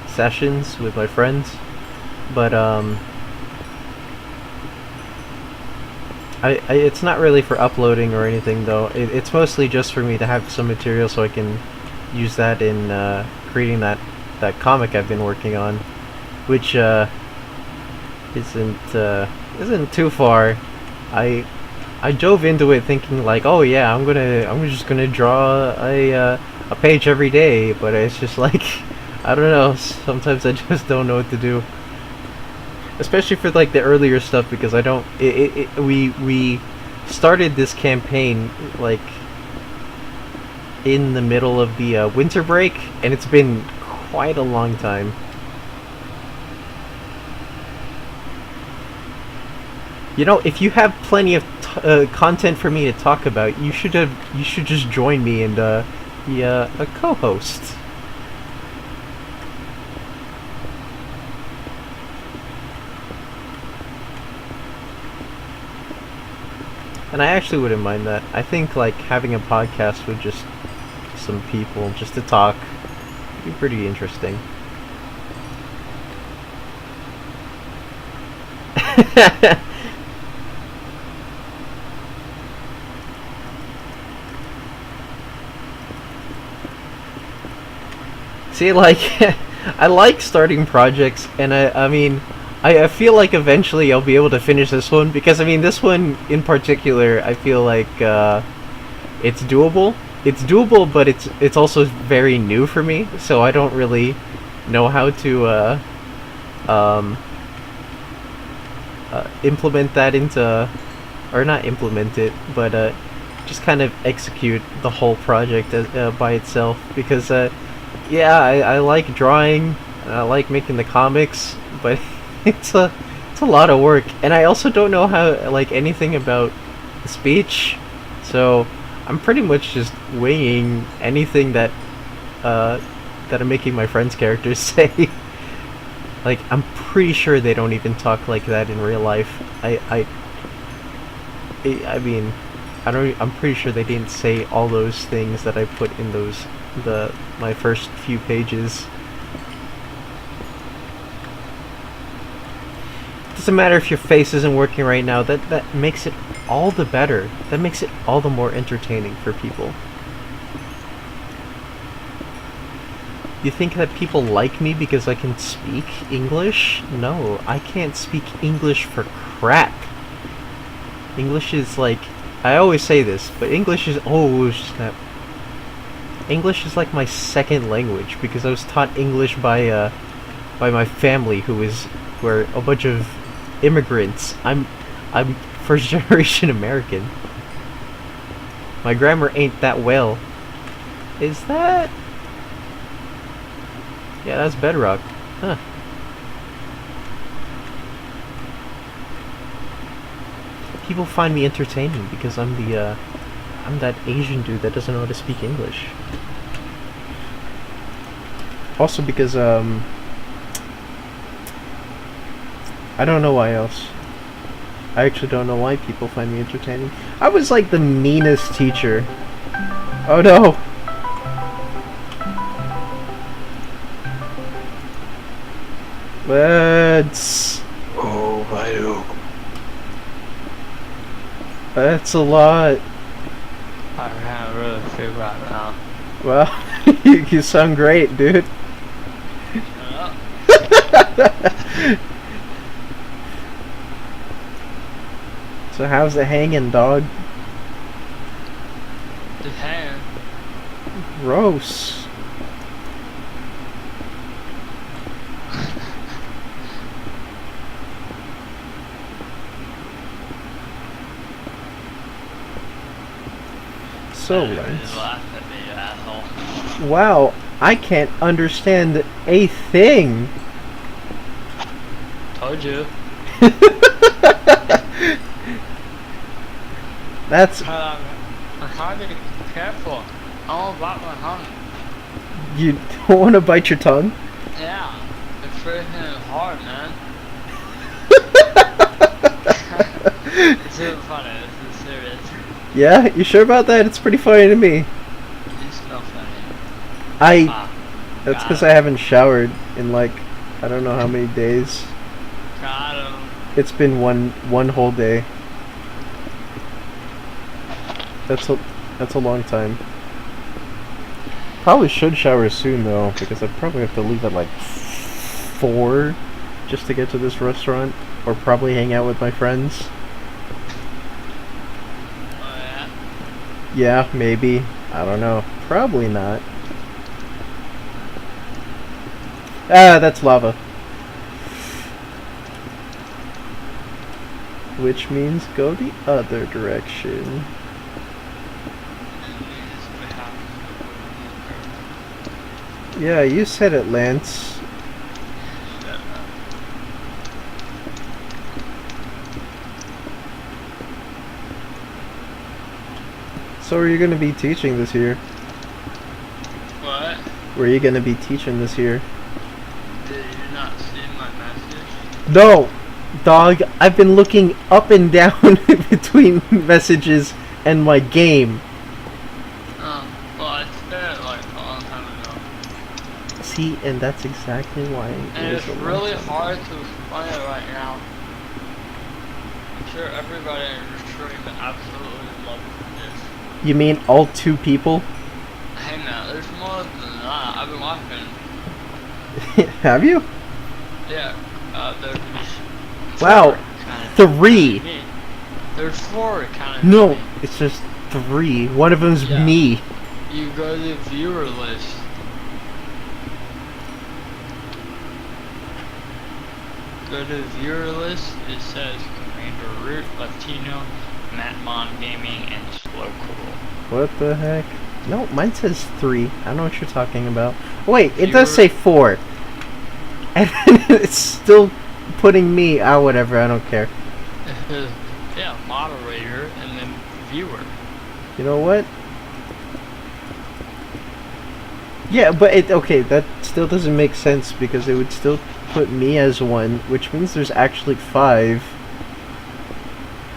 sessions with my friends, but I it's not really for uploading or anything though. It's mostly just for me to have some material so I can use that in creating that comic I've been working on, which isn't too far. I dove into it thinking like, oh yeah, I'm just gonna draw a page every day, but it's just like, I don't know. Sometimes I just don't know what to do, especially for like the earlier stuff because I don't. We started this campaign like in the middle of the winter break, and it's been quite a long time. You know, if you have plenty of content for me to talk about, you should just join me and be a co-host. And I actually wouldn't mind that. I think like having a podcast with just some people just to talk would be pretty interesting. See, like, I like starting projects, and I mean, I feel like eventually I'll be able to finish this one, because, I mean, this one in particular, I feel like, it's doable. It's doable, but it's also very new for me, so I don't really know how to, um, implement that into, or not implement it, but, just kind of execute the whole project by itself, because, yeah, I like drawing, and I like making the comics, but it's a lot of work, and I also don't know how like anything about speech, so I'm pretty much just winging anything that I'm making my friends' characters say. Like, I'm pretty sure they don't even talk like that in real life. I mean, I'm pretty sure they didn't say all those things that I put in my first few pages. Doesn't matter if your face isn't working right now. That makes it all the better. That makes it all the more entertaining for people. You think that people like me because I can speak English? No, I can't speak English for crap. English is like, I always say this, but English is, oh snap. English is like my second language, because I was taught English by my family, who are a bunch of immigrants. I'm first generation American. My grammar ain't that well. Is that? Yeah, that's bedrock. Huh. People find me entertaining because I'm that Asian dude that doesn't know how to speak English. Also because I don't know why else. I actually don't know why people find me entertaining. I was like the meanest teacher. Oh no! Let's... Oh, I do. That's a lot. I can't really figure out now. Well, you sound great, dude. So how's it hanging, dog? Just hanging. Gross. So, Lance. Laugh at me, you asshole. Wow, I can't understand a thing. Told you. That's... I'm trying to be careful. I won't bite my tongue. You don't want to bite your tongue? Yeah. It's freaking hard, man. It's super funny. This is serious. Yeah? You sure about that? It's pretty funny to me. It's not funny. That's because I haven't showered in like, I don't know how many days. Got him. It's been one whole day. That's a long time. Probably should shower soon though, because I probably have to leave at like 4 just to get to this restaurant, or probably hang out with my friends. Oh yeah? Yeah, maybe. I don't know. Probably not. Ah, that's lava. Which means go the other direction. Yeah, you said it, Lance. So are you going to be teaching this year? What? Were you going to be teaching this year? Did you not see my message? No! Dog, I've been looking up and down between messages and my game. Well, I said it like a long time ago. See, and that's exactly why And it was it's a long really time. hard to explain it right now. I'm sure everybody in your stream absolutely loves this. You mean all 2 people? Hey man, there's more than that. I've been watching. Have you? Yeah, there's Wow, 4 kinda 3. me. There's 4 kind of No, me. it's just 3. One of them's Yeah. me. You go to the viewer list. Go to the viewer list. It says Commander Root, Latino, Matmon Gaming, and Slow Cool. What the heck? No, mine says 3. I don't know what you're talking about. Wait, it Viewer- does say 4. And then it's still putting me out, whatever, I don't care. Yeah, moderator and then viewer. You know what? Yeah, but okay, that still doesn't make sense because it would still put me as 1, which means there's actually 5.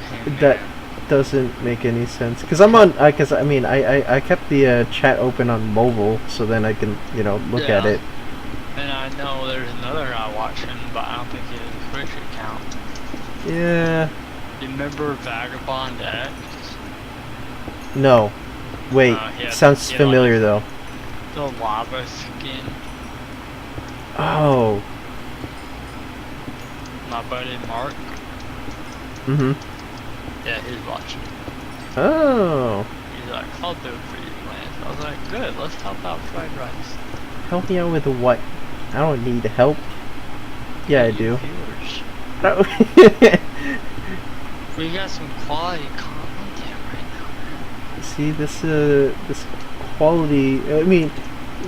Hey, That man. doesn't make any sense. Because I'm on, because I mean, I kept the chat open on mobile, so then I can, you know, look at Yeah. it. And I know there's another guy watching, but I don't think he has a Twitch account. Yeah. You remember Vagabond X? No. Wait, Yeah, sounds yeah, familiar though. The lava skin. Oh. My buddy Mark. Mhm. Yeah, he's watching. Oh. He's like, I'll do it for you, man. I was like, good, let's help out fried rice. Help me out with what? I don't need help. Yeah, I You do. Viewers. No. We got some quality content right now. See, this quality. I mean,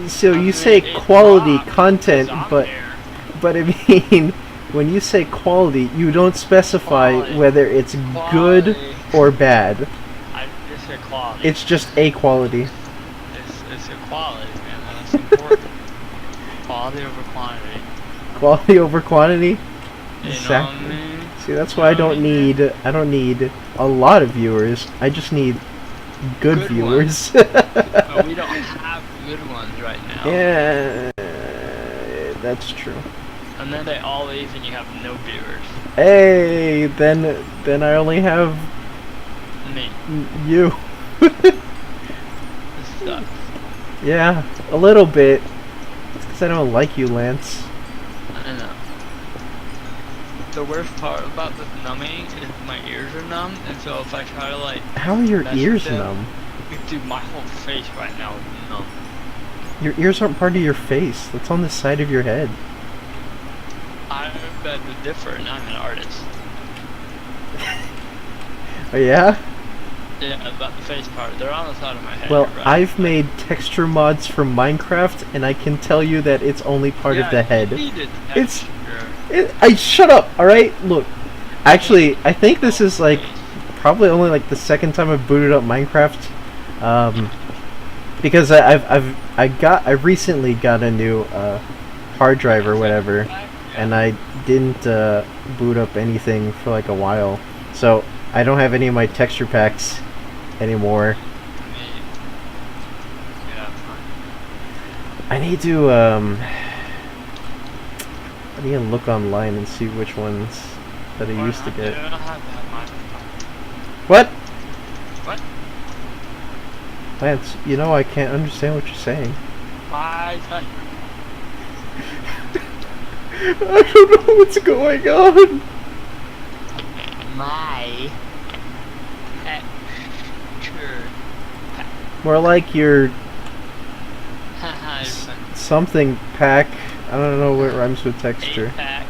so I you mean, say it quality dropped content, 'cause I'm but there. I mean, when you say quality, you don't specify Quality. whether it's good Quality. or bad. I just said quality. It's just a quality. It's a quality, man. That's important. Quality over quantity. Quality over quantity. You know Exactly. what I mean? See, that's why I don't need a lot of viewers. I just need good Good viewers. But we don't have good ones right now. Yeah, that's true. And then they all leave and you have no viewers. Hey, then I only have Me. you. This sucks. Yeah, a little bit. It's because I don't like you, Lance. I know. The worst part about this numbing is my ears are numb, and so if I try to like, How are your mess ears with them- numb? dude, my whole face right now is numb. Your ears aren't part of your face. That's on the side of your head. I beg to differ, and I'm an artist. Oh yeah? Yeah, about the face part. They're on the side of my head. Well, you're right. I've made texture mods for Minecraft, and I can tell you that it's only part of the head. You needed It's- texture. Shut up, alright? Look. Actually, I think this is like probably only like the second time I've booted up Minecraft. Because I recently got a new hard drive or whatever, and I didn't boot up anything for like a while. So I don't have any of my texture packs anymore. Yeah, I need to look online and see which ones that I used to get. What? What? Lance, you know I can't understand what you're saying. I thought I don't know what's going on. my texture. More like your Haha, it's an something pack. I don't know what rhymes with texture. 8-pack.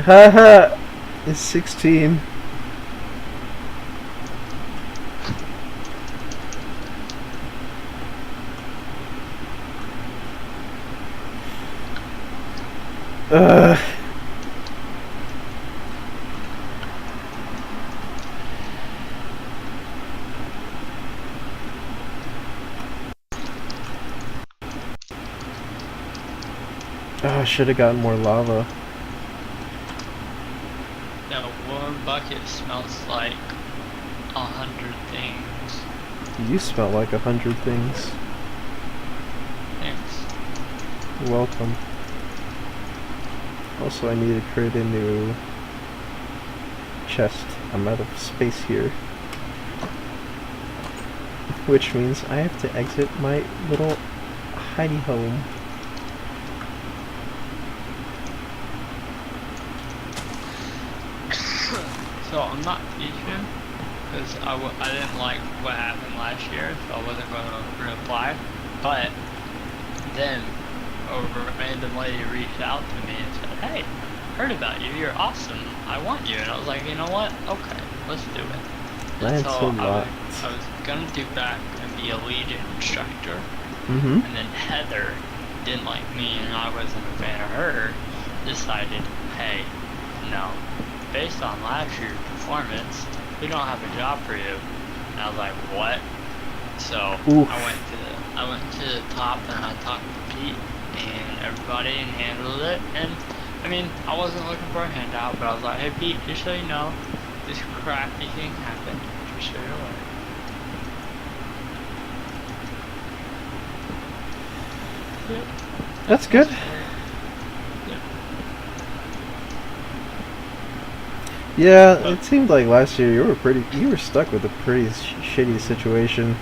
Haha, it's 16. Ugh. Oh, I should have gotten more lava. Your bucket smells like 100 things. You smell like 100 things. Thanks. You're welcome. Also, I need to create a new chest. I'm out of space here. Which means I have to exit my little hidey home. So I'm not teaching because I didn't like what happened last year, so I wasn't going to reapply. But then a random lady reached out to me and said, "Hey, heard about you. You're awesome. I want you." And I was like, you know what? Okay, let's do it. And so Lancelot. I was gonna do back and be a lead instructor, Mm-hmm. and then Heather didn't like me, and I wasn't a fan of her. Decided, hey, no. Based on last year's performance, we don't have a job for you. And I was like, what? So Oof. I went to the top and I talked to Pete and everybody and handled it. And I mean, I wasn't looking for a handout, but I was like, hey Pete, just so you know, this crappy thing happened. Just so you're aware. Yep. That's good. Yep. Yeah, it seemed like last year you were stuck with a pretty shitty situation.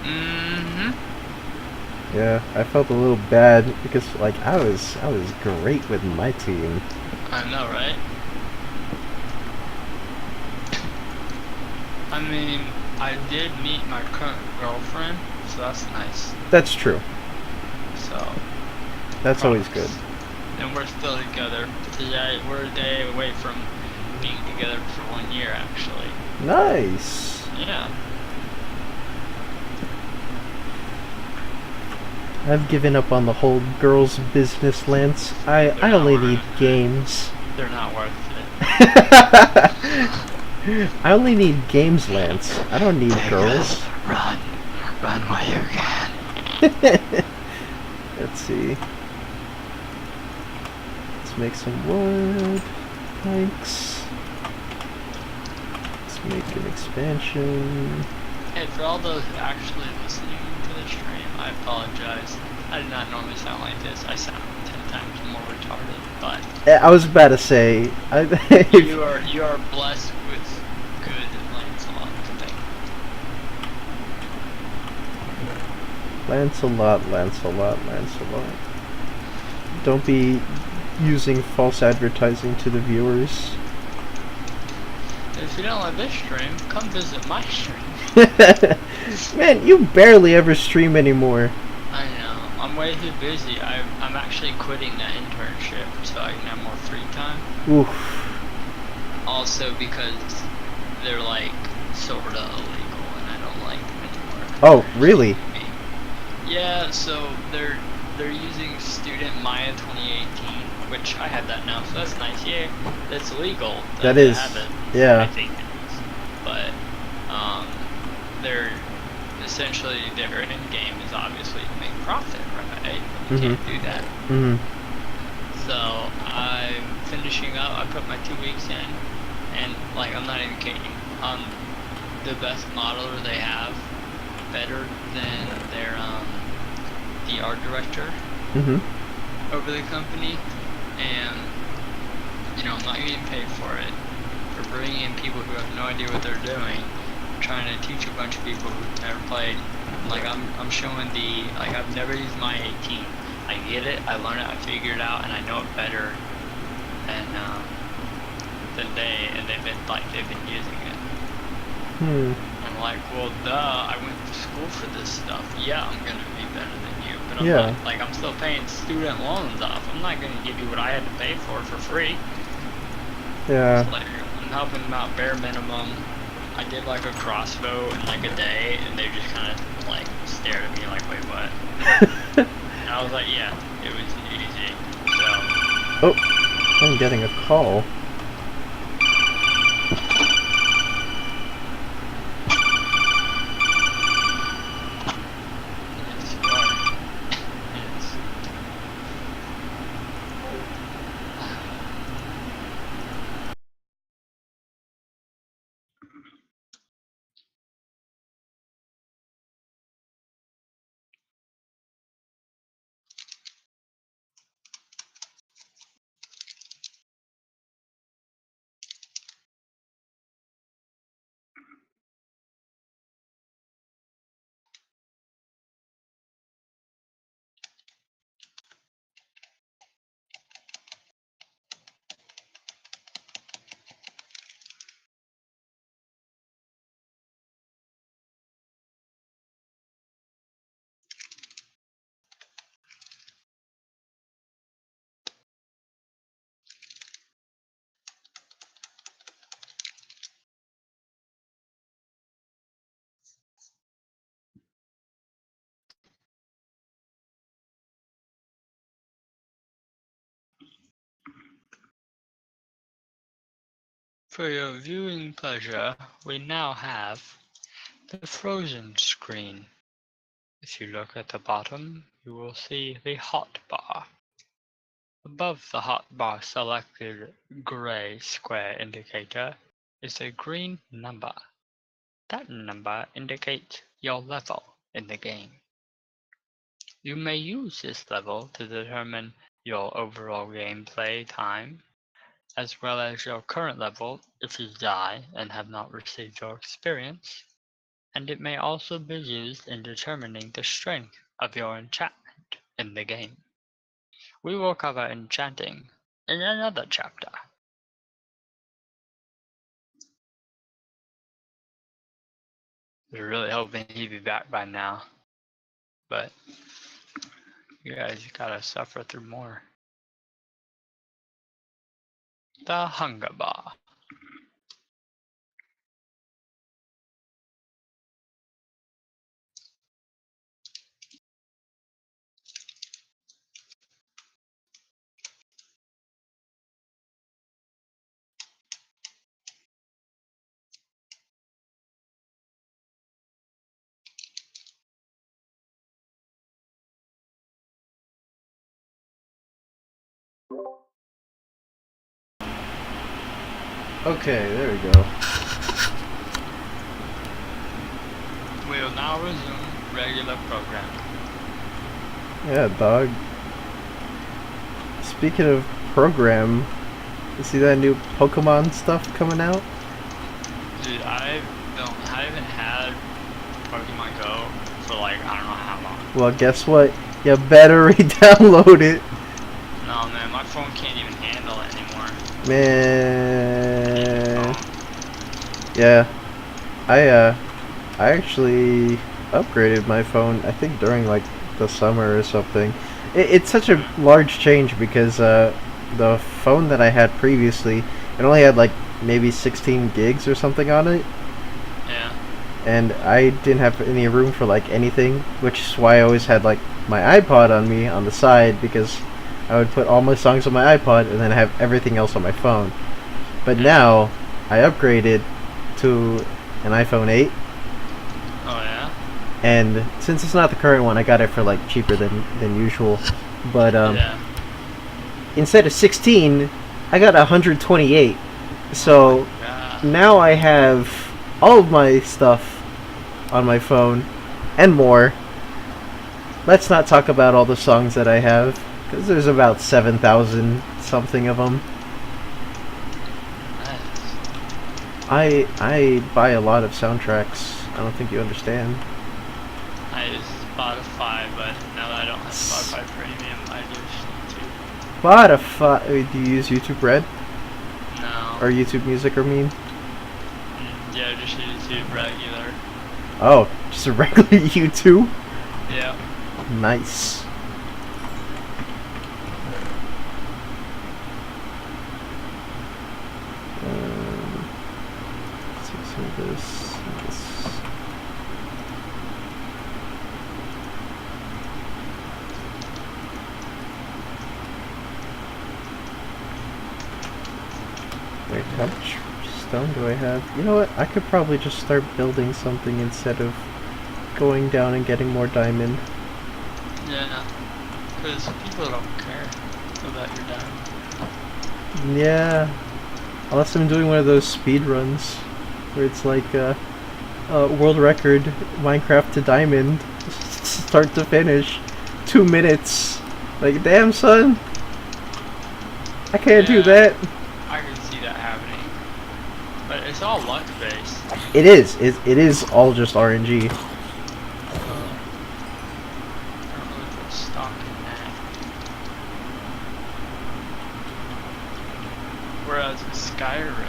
Mm-hmm. Yeah, I felt a little bad because like I was great with my team. I know, right? I mean, I did meet my current girlfriend, so that's nice. That's true. So, That's always good. and we're still together. Today, we're a day away from being together for 1 year, actually. Nice. Yeah. I've given up on the whole girls' business, Lance. I only need games. They're not worth it. I only need games, Lance. I don't need girls. Run. Run while you can. Let's see. Let's make some wood. Thanks. Let's make an expansion. Hey, for all those actually listening to the stream, I apologize. I did not normally sound like this. I sound 10 times more retarded, but I was about to say. you are blessed with good Lancelot today. Lancelot, Lancelot, Lancelot. Don't be using false advertising to the viewers. If you don't like this stream, come visit my stream. Man, you barely ever stream anymore. I know. I'm way too busy. I'm actually quitting that internship so I can have more free time. Oof. Also because they're like sorta illegal and I don't like them anymore. Oh, really? Yeah, so they're using Student Maya 2018, which I have that now, so that's nice. Yeah, that's legal. That to is, have it. yeah. I think it is. But they're essentially their end game is obviously to make profit, right? You can't do that. Mm-hmm. So I'm finishing up. I put my 2 weeks in, and like I'm not even kidding. The best modeler they have, better than their the art director Mm-hmm. over the company, and you know I'm not getting paid for it. For bringing in people who have no idea what they're doing, trying to teach a bunch of people who've never played. Like I'm showing I've never used my 18. I get it, I learn it, I figure it out, and I know it better than they've been using it. I'm like, well, duh, I went to school for this stuff. Yeah, I'm gonna be better than you, but I'm not, like, I'm still paying student loans off. I'm not gonna give you what I had to pay for free. Yeah. Like, I'm helping them out bare minimum. I did like a crossbow in like a day, and they just kind of like stared at me like, wait, what? And I was like, yeah, it was easy. So. Oh, I'm getting a call. For your viewing pleasure, we now have the frozen screen. If you look at the bottom, you will see the hotbar. Above the hotbar selected gray square indicator is a green number. That number indicates your level in the game. You may use this level to determine your overall gameplay time, as well as your current level if you die and have not received your experience, and it may also be used in determining the strength of your enchantment in the game. We will cover enchanting in another chapter. I was really hoping he'd be back by now, but you guys gotta suffer through more. The Hunger Bar. Okay, there we go. We will now resume regular programming. Yeah, dog. Speaking of program, you see that new Pokemon stuff coming out? Dude, I haven't had Pokemon Go for like I don't know how long. Well, guess what? You better re-download it. No man, my phone can't even handle it anymore. Man. Yeah. I actually upgraded my phone, I think during like the summer or something. It's such a large change because the phone that I had previously, it only had like maybe 16 gigs or something on it. Yeah. And I didn't have any room for like anything, which is why I always had like my iPod on me on the side, because I would put all my songs on my iPod and then have everything else on my phone. But now I upgraded to an iPhone 8, Oh yeah. and since it's not the current one, I got it for like cheaper than usual. But Yeah. instead of 16, I got 128. So Yeah. now I have all of my stuff on my phone and more. Let's not talk about all the songs that I have, because there's about 7,000 something of them. Nice. I buy a lot of soundtracks. I don't think you understand. I use Spotify, but now that I don't have Spotify Premium, I use YouTube. Spotify. Do you use YouTube Red No. or YouTube Music? I mean, Yeah, just YouTube regular. oh, just a regular YouTube. Yeah. Nice. Let's see some of this. Wait, how much stone do I have? You know what? I could probably just start building something instead of going down and getting more diamond. Yeah. Because people don't care about your diamond. Yeah. Unless I'm doing one of those speed runs where it's like a world record Minecraft to diamond, start to finish, 2 minutes. Like, damn son, I can't do Yeah. that. I can see that happening. But it's all luck based. It is. It is all just RNG. I don't really put stock in that. Whereas with Skyrim,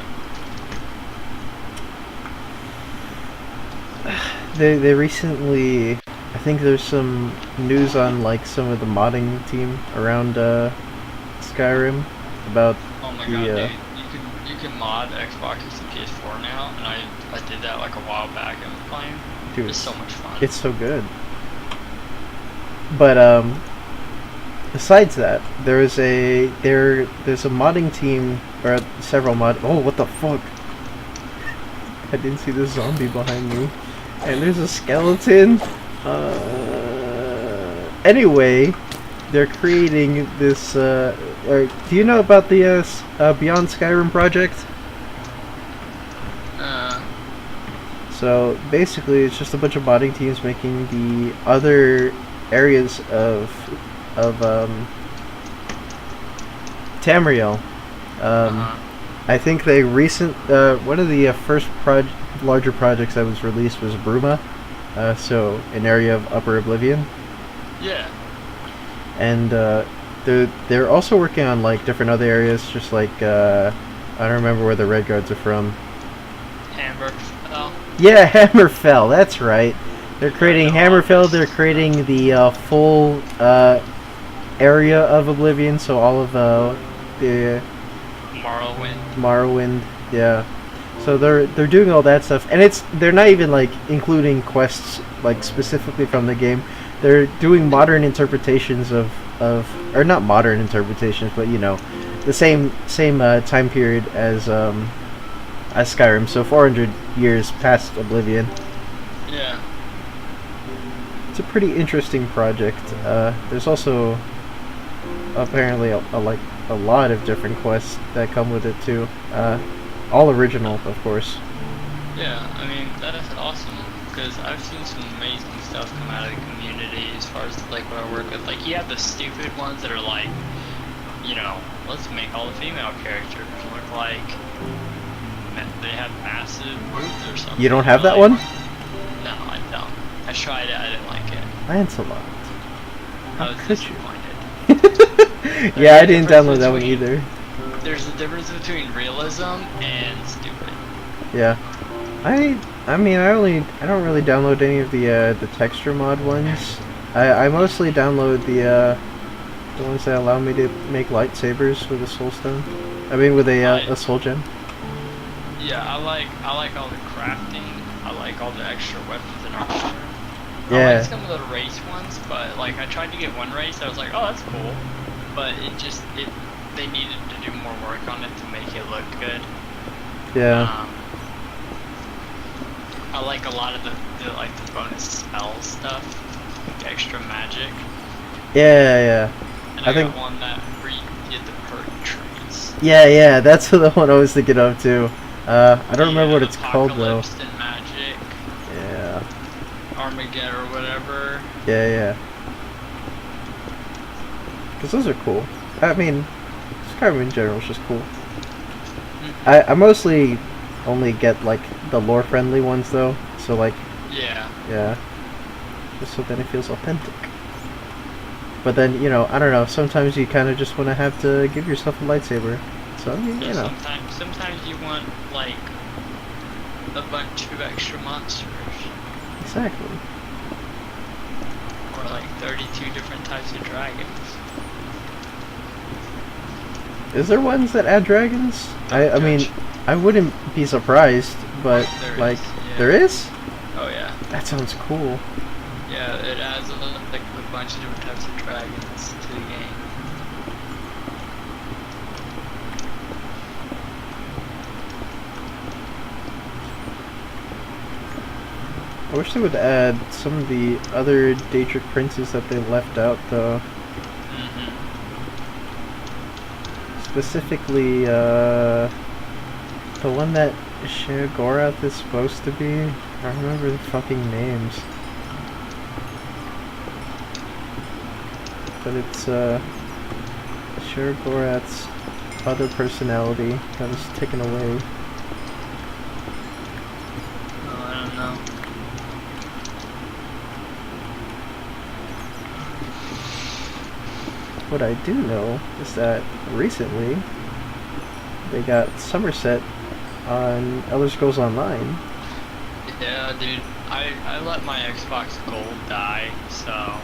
They recently, I think there's some news on like some of the modding team around Skyrim about oh my the god, dude, you can mod Xbox to PS4 now, and I did that like a while back and was playing. dude. It's so much fun. It's so good. But besides that, there's a modding team or several mod. Oh, what the fuck! I didn't see the zombie behind me, and there's a skeleton. Anyway, they're creating this. Or, do you know about the Beyond Skyrim project? So basically, it's just a bunch of modding teams making the other areas of Tamriel. I think they one of the first larger projects that was released was Bruma, so an area of Upper Oblivion. Yeah. And they're also working on like different other areas, just like I don't remember where the Red Guards are from. Hammerfell. Yeah, Hammerfell. That's right. They're creating Hammerfell. They're creating the full area of Oblivion, so all of the Morrowind. Yeah. So they're doing all that stuff, and they're not even like including quests like specifically from the game. They're doing modern interpretations of or not modern interpretations, but you know, the same time period as Skyrim. So 400 years past Oblivion. Yeah. It's a pretty interesting project. There's also apparently a lot of different quests that come with it too. All original, of course. Yeah, I mean that is awesome because I've seen some amazing stuff come out of the community as far as like what I work with. Like you have the stupid ones that are like, you know, let's make all the female characters look like they have massive boobs or something. You don't have that one? No, I don't. I tried it. I didn't like it. Lancelot. I was disappointed. Yeah, I didn't download that one either. There's a difference between realism and stupid. Yeah. I don't really download any of the texture mod ones. I mostly download the ones that allow me to make lightsabers with a soul stone. I mean with a soul gem. Yeah, I like all the crafting. I like all the extra weapons and armor. Yeah. I like some of the race ones, but like I tried to get one race, I was like, oh, that's cool, but they needed to do more work on it to make it look good. Yeah. I like a lot of the bonus spell stuff, like extra magic. Yeah. And I got one that redid the perk trees. Yeah, that's the one I was thinking of too. I don't remember what it's called though. Apocalypse and magic. Yeah. Armageddon or whatever. Yeah. Because those are cool. I mean, Skyrim in general is just cool. I mostly only get like the lore friendly ones though, so like yeah, just so that it feels authentic. But then, you know, I don't know, sometimes you kind of just want to have to give yourself a lightsaber, so I mean, you know, sometimes you want like a bunch of extra monsters, exactly, or like 32 different types of dragons. Is there ones that add dragons? I mean, I wouldn't be surprised, but like, there is? Oh yeah. That sounds cool. Yeah, it adds like a bunch of different types of dragons to the game. I wish they would add some of the other Daedric princes that they left out though. Specifically, the one that Sheogorath is supposed to be. I don't remember the fucking names. But it's, Sheogorath's other personality that was taken away. Oh, I don't know. What I do know is that recently they got Somerset on Elder Scrolls Online. Yeah, dude. I let my Xbox Gold die, so...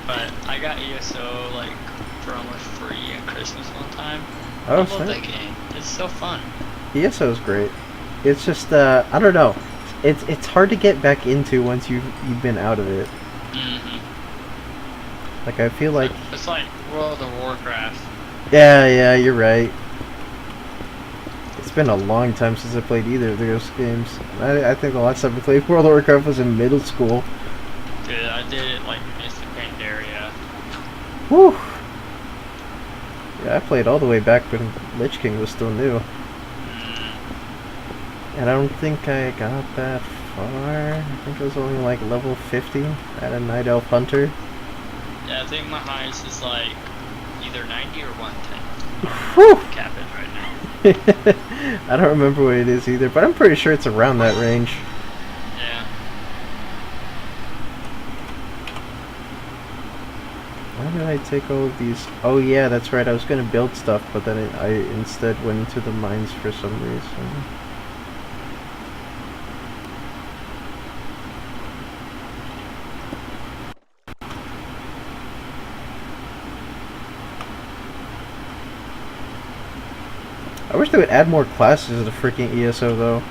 But I got ESO, like, for almost free at Christmas one time. Oh, I love that game. It's so fun. ESO is great. It's just, I don't know. It's hard to get back into once you've been out of it. Like, I feel like... It's like World of Warcraft. Yeah, you're right. It's been a long time since I played either of those games. I think the last time I played World of Warcraft was in middle school. Dude, I did it like Mist of Pandaria. Whew. Yeah, I played all the way back when Lich King was still new. And I don't think I got that far. I think I was only like level 50 at a Night Elf Hunter. Yeah, I think my highest is like either 90 or 110. Whew. Cap it right now. I don't remember what it is either, but I'm pretty sure it's around that range. Yeah. Why did I take all of these? Oh yeah, that's right. I was gonna build stuff, but then I instead went into the mines for some reason. I wish they would add more classes to the freaking ESO though.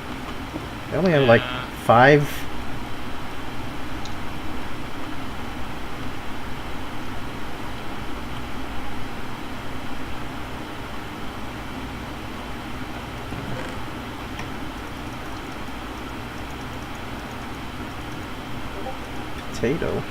They only have like 5. Potato.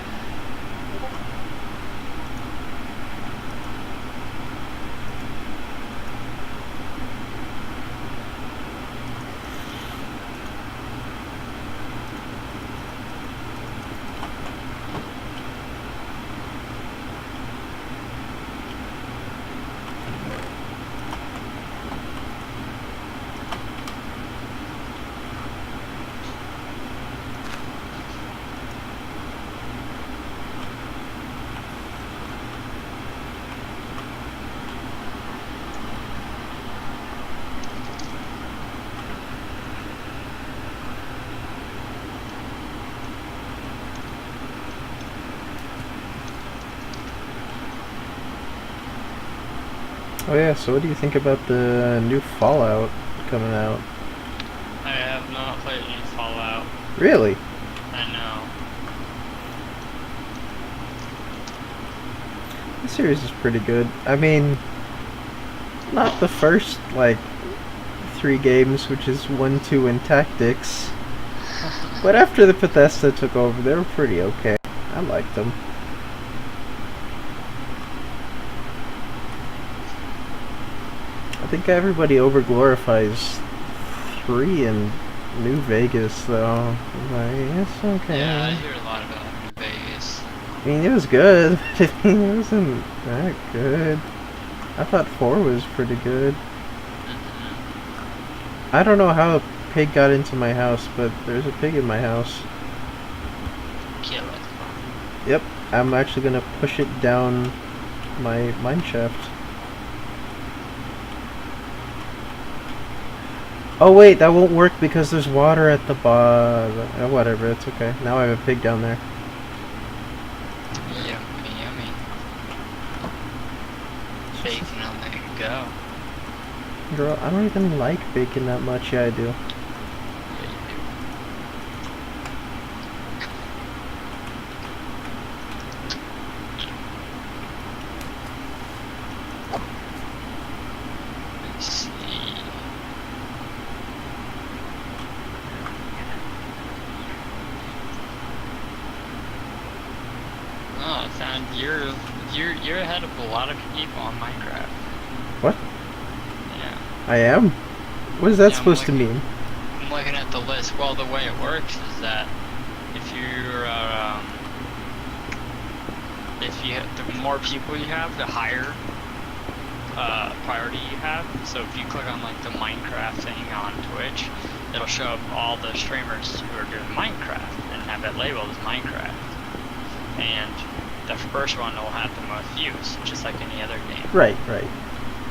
Oh yeah, so what do you think about the new Fallout coming out? I have not played any Fallout. Really? I know. The series is pretty good. I mean, not the first, like, 3 games, which is 1, 2, and Tactics. But after the Bethesda took over, they were pretty okay. I liked them. I think everybody overglorifies 3 in New Vegas, though. Like, it's okay. Yeah, I hear a lot about New Vegas. I mean, it was good. I mean, it wasn't that good. I thought 4 was pretty good. I don't know how a pig got into my house, but there's a pig in my house. Kill it. Yep, I'm actually gonna push it down my mine shaft. Oh wait, that won't work because there's water at the bottom. Whatever, it's okay. Now I have a pig down there. Yummy, yummy. Bacon on the go. Girl, I don't even like bacon that much. Yeah, I do. Yeah, you do. Let's see. Oh, I found you're ahead of a lot of people on Minecraft. What? Yeah. I am? What is that Yeah, I'm supposed to looking- mean? I'm looking at the list. Well, the way it works is that if you're, the more people you have, the higher priority you have. So if you click on like the Minecraft thing on Twitch, it'll show up all the streamers who are doing Minecraft and have it labeled as Minecraft. And the first one will have the most views, just like any other game. Right, right.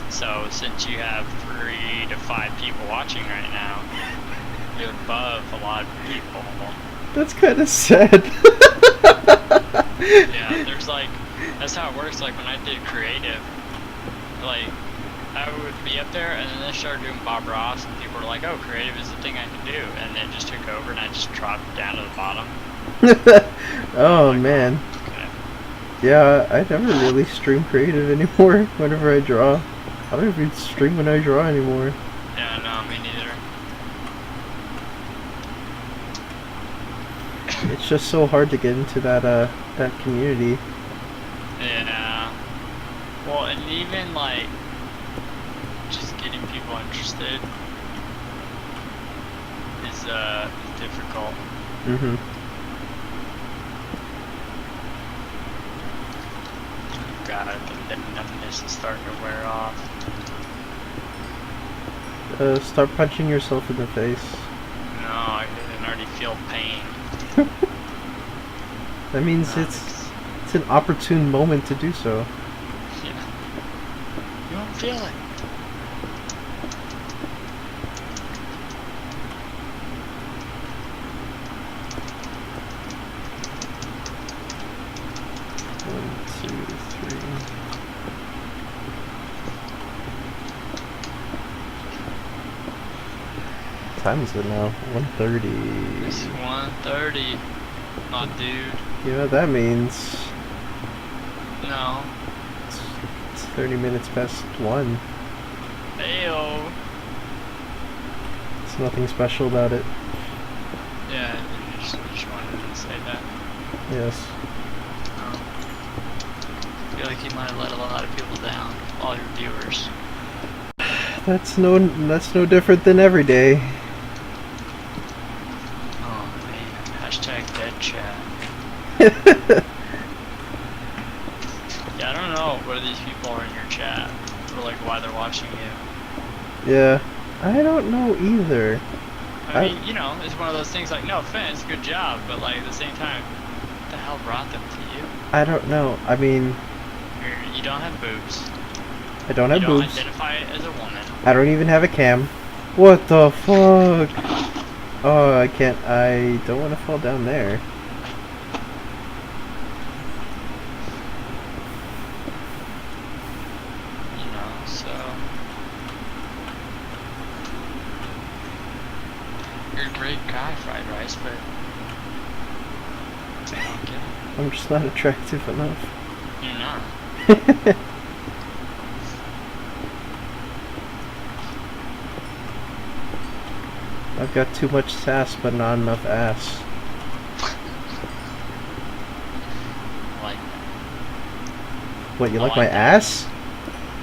So since you have 3 to 5 people watching right now, you're above a lot of people. That's kind of sad. Yeah, there's like, that's how it works. Like when I did creative, like I would be up there and then they started doing Bob Ross and people were like, oh, creative is the thing I can do. And it just took over and I just dropped down to the bottom. Oh man. Okay. Yeah, I never really stream creative anymore whenever I draw. I don't even stream when I draw anymore. And just so hard to get into that community. Yeah. Well, and even like just getting people interested is difficult. Mhm. God, I think that numbness is starting to wear off. Start punching yourself in the face. No, I can already feel pain. That means it's an opportune moment to do so. Yeah. You won't feel it. One, two, three. What time is it now? 1:30. It's 1:30. Not dude. You know what that means? No. It's 30 minutes past 1. Ayo. There's nothing special about it. Yeah, you just wanted to say that. Yes. I feel like you might have let a lot of people down. All your viewers. That's no different than every day. Oh man. Hashtag dead chat. Yeah, I don't know where these people are in your chat. Or like why they're watching you. Yeah. I don't know either. I mean, you know, it's one of those things like, no offense, good job, but like at the same time, what the hell brought them to you? I don't know. I mean, You don't have boobs. I don't have You don't boobs. identify as a woman. I don't even have a cam. What the fuck? Oh, I can't. I don't want to fall down there. You know, so you're a great guy, fried rice, but I don't get it. I'm just not attractive enough. You're not. I've got too much sass, but not enough ass. I like that. What, you I like like my that. ass?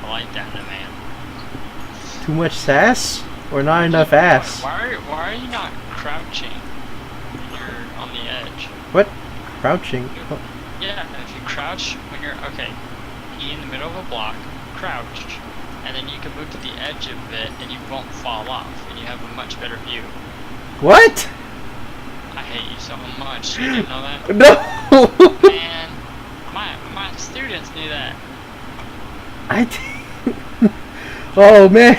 I like that in a man. Too much sass? Or not enough ass? Why are you not crouching when you're on the edge? What? Crouching? Oh, Yeah, if you crouch when you're okay, be in the middle of a block, crouch, and then you can move to the edge of it, and you won't fall off, and you have a much better view. what? I hate you so much. You didn't know that? No! Man, my students knew that. I d- Oh man!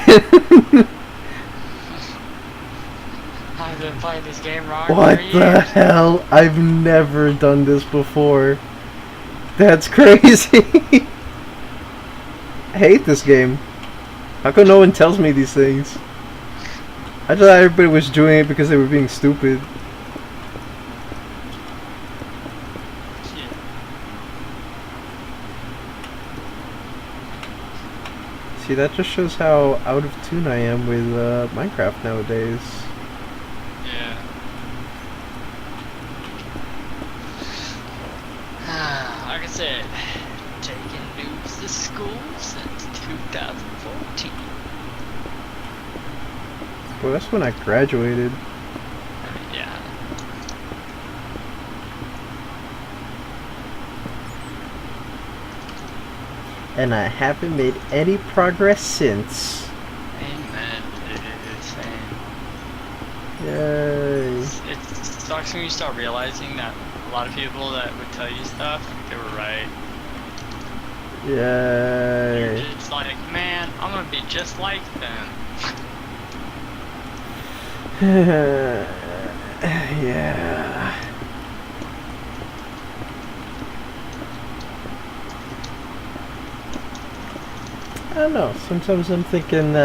I've been playing this game wrong What for years. the hell? I've never done this before. That's crazy. I hate this game. How come no one tells me these things? I thought everybody was doing it because they were being stupid. Shit. See, that just shows how out of tune I am with Minecraft nowadays. Yeah. Like I said, taking noobs to school since 2014. Well, that's when I graduated. Yeah. And I haven't made any progress since. Amen, dude. Same. Yay. It sucks when you start realizing that a lot of people that would tell you stuff, they were right. You're Yay. just like, man, I'm gonna be just like them. Yeah. I don't know. Sometimes I'm thinking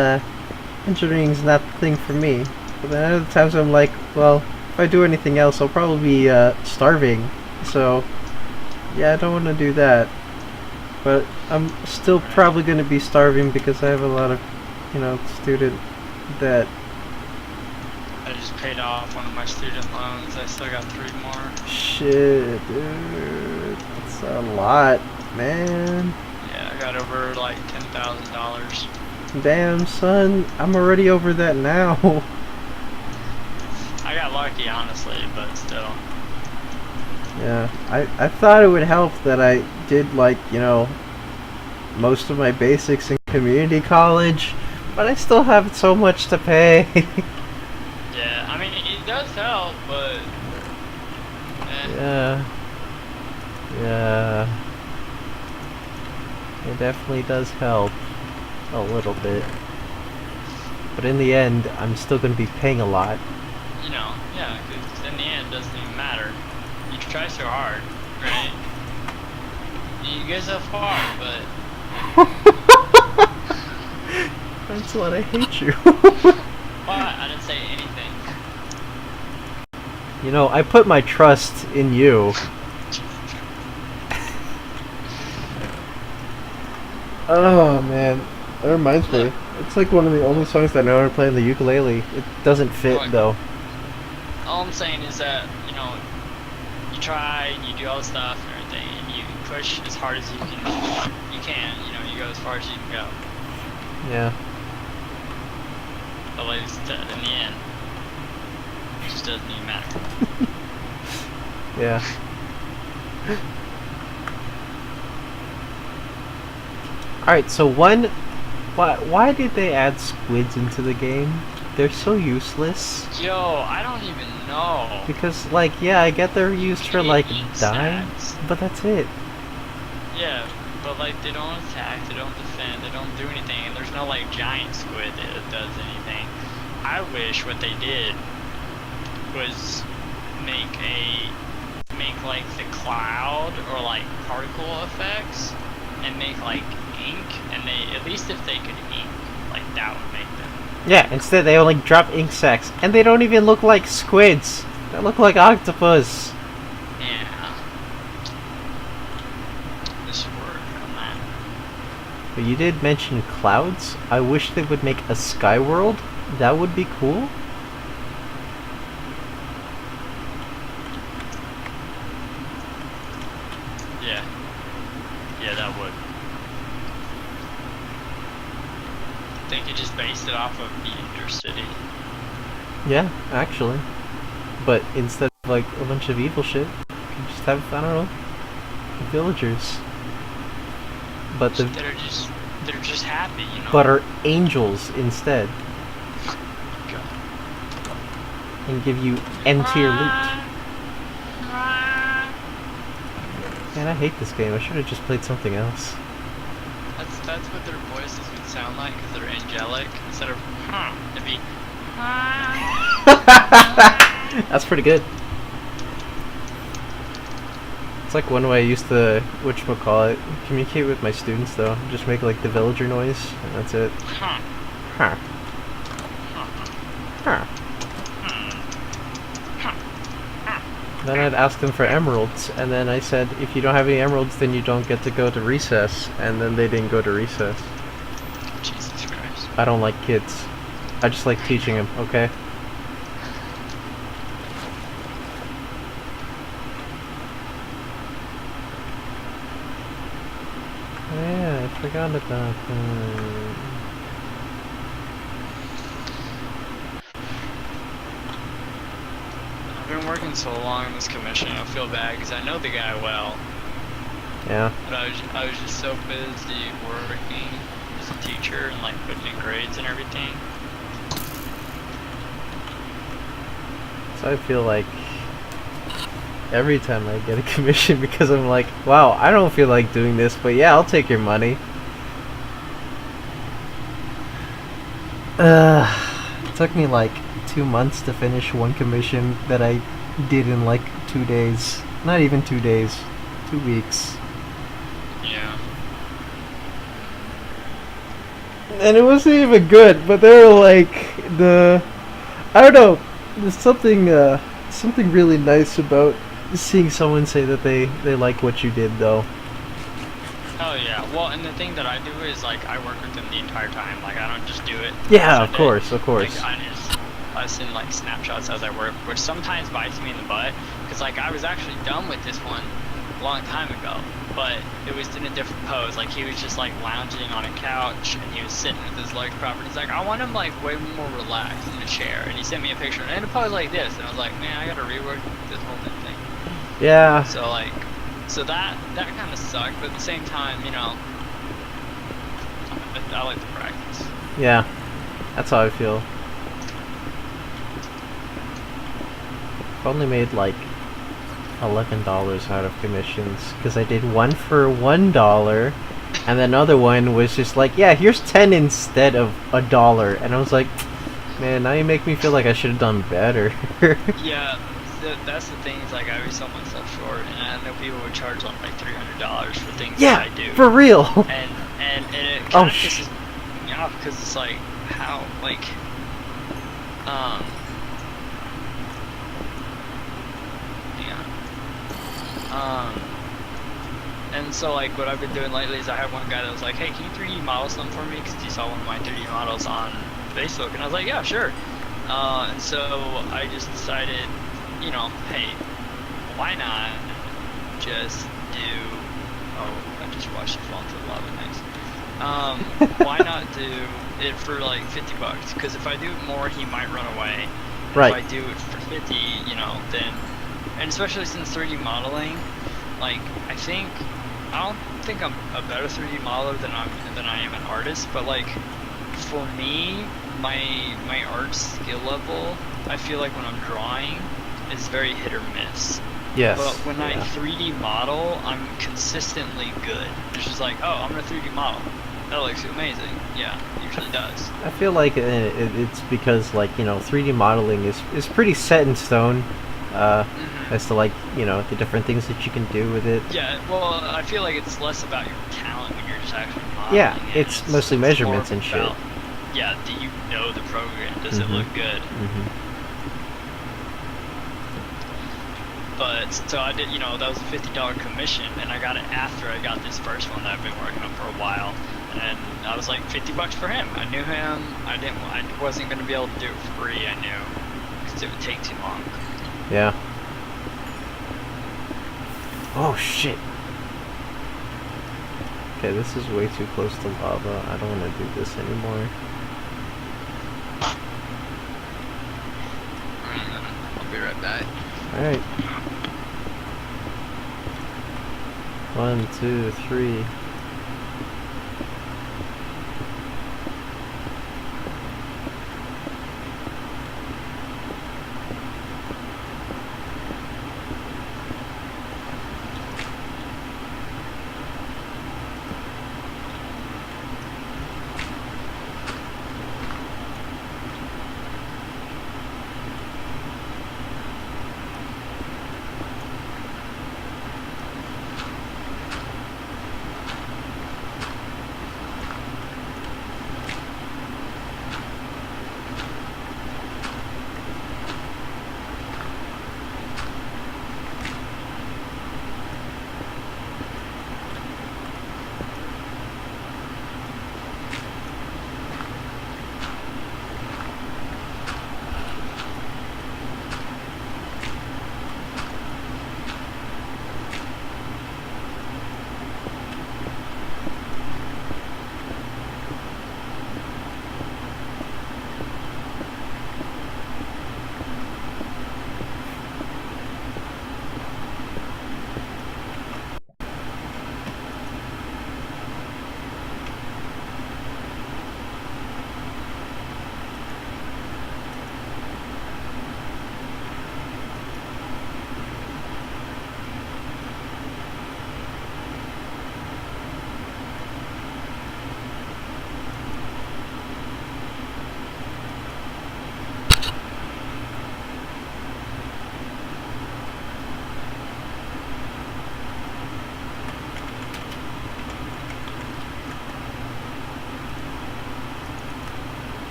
engineering's not the thing for me. But then other times I'm like, well, if I do anything else, I'll probably be starving. So, yeah, I don't want to do that. But I'm still probably going to be starving because I have a lot of, student debt. I just paid off one of my student loans. I still got 3 more. Shit, dude. That's a lot, man. Yeah, I got over like $10,000. Damn, son. I'm already over that now. I got lucky, honestly, but still. Yeah, I thought it would help that I did, like, you know, most of my basics in community college, but I still have so much to pay. Yeah, I mean, it does help, but... Yeah. Yeah. It definitely does help. A little bit. But in the end, I'm still going to be paying a lot. You know, yeah, because in the end, it doesn't even matter. You try so hard, right? You go so far, but... That's what I hate you. What? I didn't say anything. You know, I put my trust in you. Oh, man. That reminds me. It's like one of the only songs that I know how to play on the ukulele. It doesn't fit, Look. though. All I'm saying is that, you know, you try and you do all the stuff and everything, and you push as hard as you can, you know, you go as far as you can go. Yeah. But at least in the end, it just doesn't even matter. Yeah. Alright, so why did they add squids into the game? They're so useless. Yo, I don't even know. Because, like, yeah, I get they're used for, like, Eat dying, snacks. but that's it. Yeah, but like they don't attack, they don't defend, they don't do anything, and there's no like giant squid that does anything. I wish what they did was make like the cloud or like particle effects and make like ink, and they, at least if they could ink, like that would make them. Yeah, instead they only drop ink sacs, and they don't even look like squids. They look like octopus. Yeah. This word on that. But you did mention clouds. I wish they would make a sky world. That would be cool. Yeah. Yeah, that would. They could just base it off of the Intercity. Yeah, actually. But instead of like a bunch of evil shit, you can just have, I don't know, villagers. But the They're just happy, you know. but are angels instead, God. and give you N tier loot. Man, I hate this game. I should have just played something else. That's what their voices would sound like, because they're angelic. Instead of it'd be That's pretty good. It's like one way I used to, whatchamacallit, communicate with my students though. Just make like the villager noise, and that's it. Huh. Huh. Then I'd ask them for emeralds, and then I said, if you don't have any emeralds, then you don't get to go to recess. And then they didn't go to recess. Jesus Christ. I don't like kids. I just like teaching them, okay? Oh yeah, I forgot about that. I've been working so long on this commission, I feel bad because I know the guy well. Yeah. But I was just so busy working as a teacher and like putting in grades and everything. So I feel like every time I get a commission, because I'm like, wow, I don't feel like doing this, but yeah, I'll take your money. It took me like 2 months to finish one commission that I did in like 2 days. Not even 2 days, 2 weeks. Yeah. And it wasn't even good, but they were like, I don't know, there's something really nice about seeing someone say that they like what you did though. Oh yeah. Well, and the thing that I do is like I work with them the entire time. Like I don't just do it. Yeah, once of a course, day. of course. Like, I send like snapshots as I work, which sometimes bites me in the butt. Cause like I was actually done with this one a long time ago, but it was in a different pose. Like he was just like lounging on a couch and he was sitting with his legs proper. He's like, I want him like way more relaxed in a chair. And he sent me a picture and a pose like this, and I was like, man, I gotta rework this whole thing. Yeah. So like, so that kind of sucked, but at the same time, you know, I like to practice. Yeah. That's how I feel. I've only made like $11 out of commissions because I did one for $1, and then another one was just like, yeah, here's 10 instead of $1, and I was like, man, now you make me feel like I should have done better. Yeah, that's the thing. Is like I always sell myself short, and I know people would charge like $300 for things Yeah, that I do. for real. And it Oh, kind of pisses me off because it's like how like and so like what I've been doing lately is I had one guy that was like, hey, can you 3D model something for me? Because he saw one of my 3D models on Facebook, and I was like, yeah, sure. And so I just decided, you know, hey, why not just do? Oh, I just watched it fall into the lava. Nice. Why not do it for like $50? Because if I do it more, he might run away. And Right. If I do it for 50, you know, then, and especially since 3D modeling, like I don't think I'm a better 3D modeler than I am an artist, but like for me, my art skill level, I feel like when I'm drawing is very hit or miss. Yes. But when I yeah. 3D model, I'm consistently good. It's just like, oh, I'm gonna 3D model. That looks amazing. Yeah, it usually does. I feel like it's because, like, you know, 3D modeling is pretty set in stone as to, like, you know, the different things that you can do with it. Yeah, well, I feel like it's less about your talent when you're just actually modeling. Yeah, it. it's mostly measurements more and shit. about, yeah, do you know the program? Does it look good? But so I did, you know, that was a $50 commission, and I got it after I got this first one that I've been working on for a while, and I was like $50 for him. I knew him. I wasn't gonna be able to do it for free. I knew because it would take too long. Yeah. Oh shit. Okay, this is way too close to lava. I don't want to do this anymore. I'll be right back. Alright. 1, 2, 3.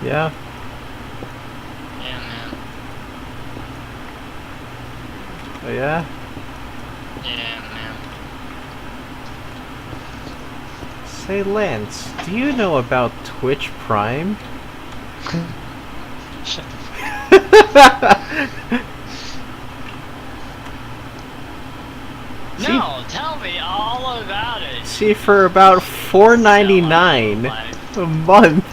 Yeah. Yeah, man. Oh yeah. Yeah, man. Say, Lance, do you know about Twitch Prime? Shut the See, No, tell me all about it. see, for about $4.99 Life. a month,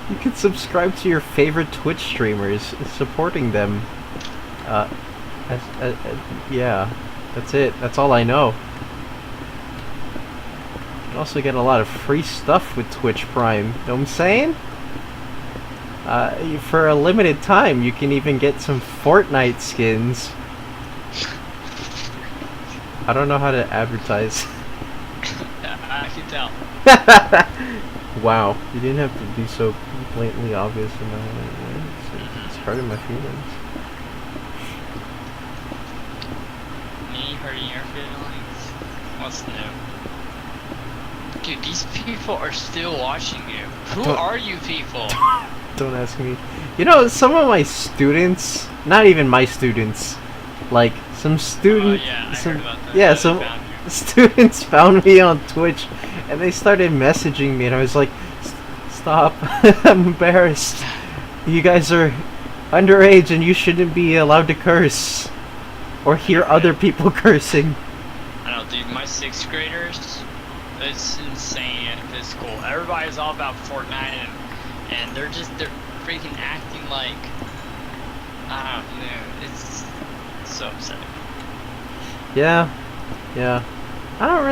you can subscribe to your favorite Twitch streamers, supporting them. Yeah, that's it. That's all I know. You can also get a lot of free stuff with Twitch Prime. Know what I'm saying? For a limited time, you can even get some Fortnite skins. I don't know how to advertise. I can tell. Wow, you didn't have to be so blatantly obvious in that. It's hurting my feelings. Me hurting your feelings? What's new? Dude, these people are still watching you. Who Don't- are you people? Don't ask me. You know, some of my students, not even my students, like some student, Yeah, I some, heard about that. yeah, They some found you. students found me on Twitch, and they started messaging me, and I was like, "Stop! I'm embarrassed. You guys are underage, and you shouldn't be allowed to curse or hear other people cursing." I don't know, dude, my 6th graders, it's insane at this school. Everybody's all about Fortnite and they're freaking acting like, I don't know, it's so upsetting. Yeah, yeah. I don't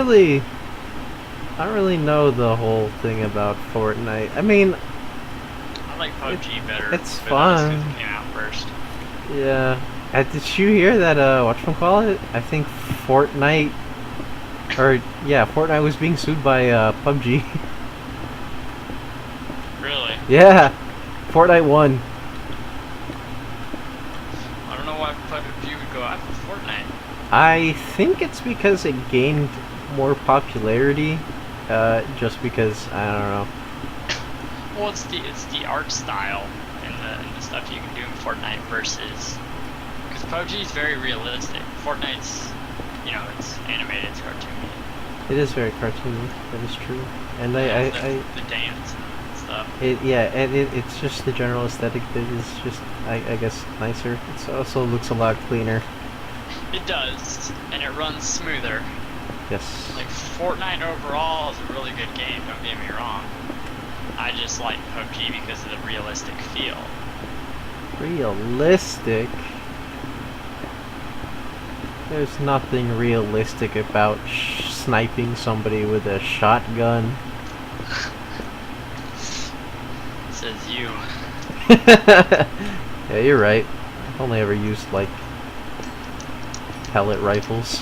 really know the whole thing about Fortnite. I mean, I like PUBG better. it's but that's 'cause fun. it came out first. yeah. Did you hear that? Whatchamacallit? I think Fortnite, Fortnite was being sued by PUBG. Really? Yeah, Fortnite won. I don't know why PUBG would go after Fortnite. I think it's because it gained more popularity. Just because I don't know. Well, it's the art style and the stuff you can do in Fortnite versus, because PUBG is very realistic. Fortnite's, you know, it's animated, it's cartoony. It is very cartoony. That is true. And The dance and stuff. it's just the general aesthetic that is just, I guess, nicer. It also looks a lot cleaner. It does, and it runs smoother. Yes. Like, Fortnite overall is a really good game, don't get me wrong. I just like PUBG because of the realistic feel. Realistic? There's nothing realistic about sniping somebody with a shotgun. Says you. Yeah, you're right. I've only ever used, like, pellet rifles.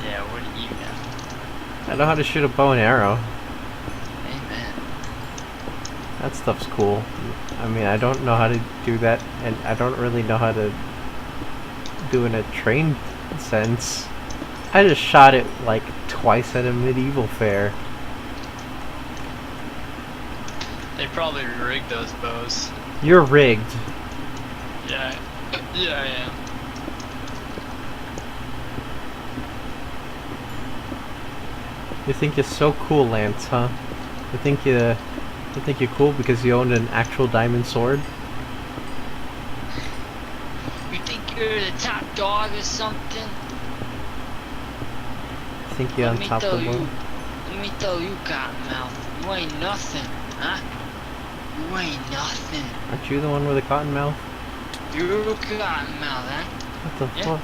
Yeah, what do you know? I know how to shoot a bow and arrow. Amen. That stuff's cool. I mean, I don't know how to do that, and I don't really know how to do in a trained sense. I just shot it like twice at a medieval fair. They probably rigged those bows. You're rigged. Yeah, yeah, I am. You think you're so cool, Lance, huh? You think you're cool because you owned an actual diamond sword? You think you're the top dog or something? You think you're on top of the world? Let me tell you, Cottonmouth, you ain't nothing, huh? You ain't nothing. Aren't you the one with the cotton mouth? You're Cottonmouth, huh? What the Yeah. fuck?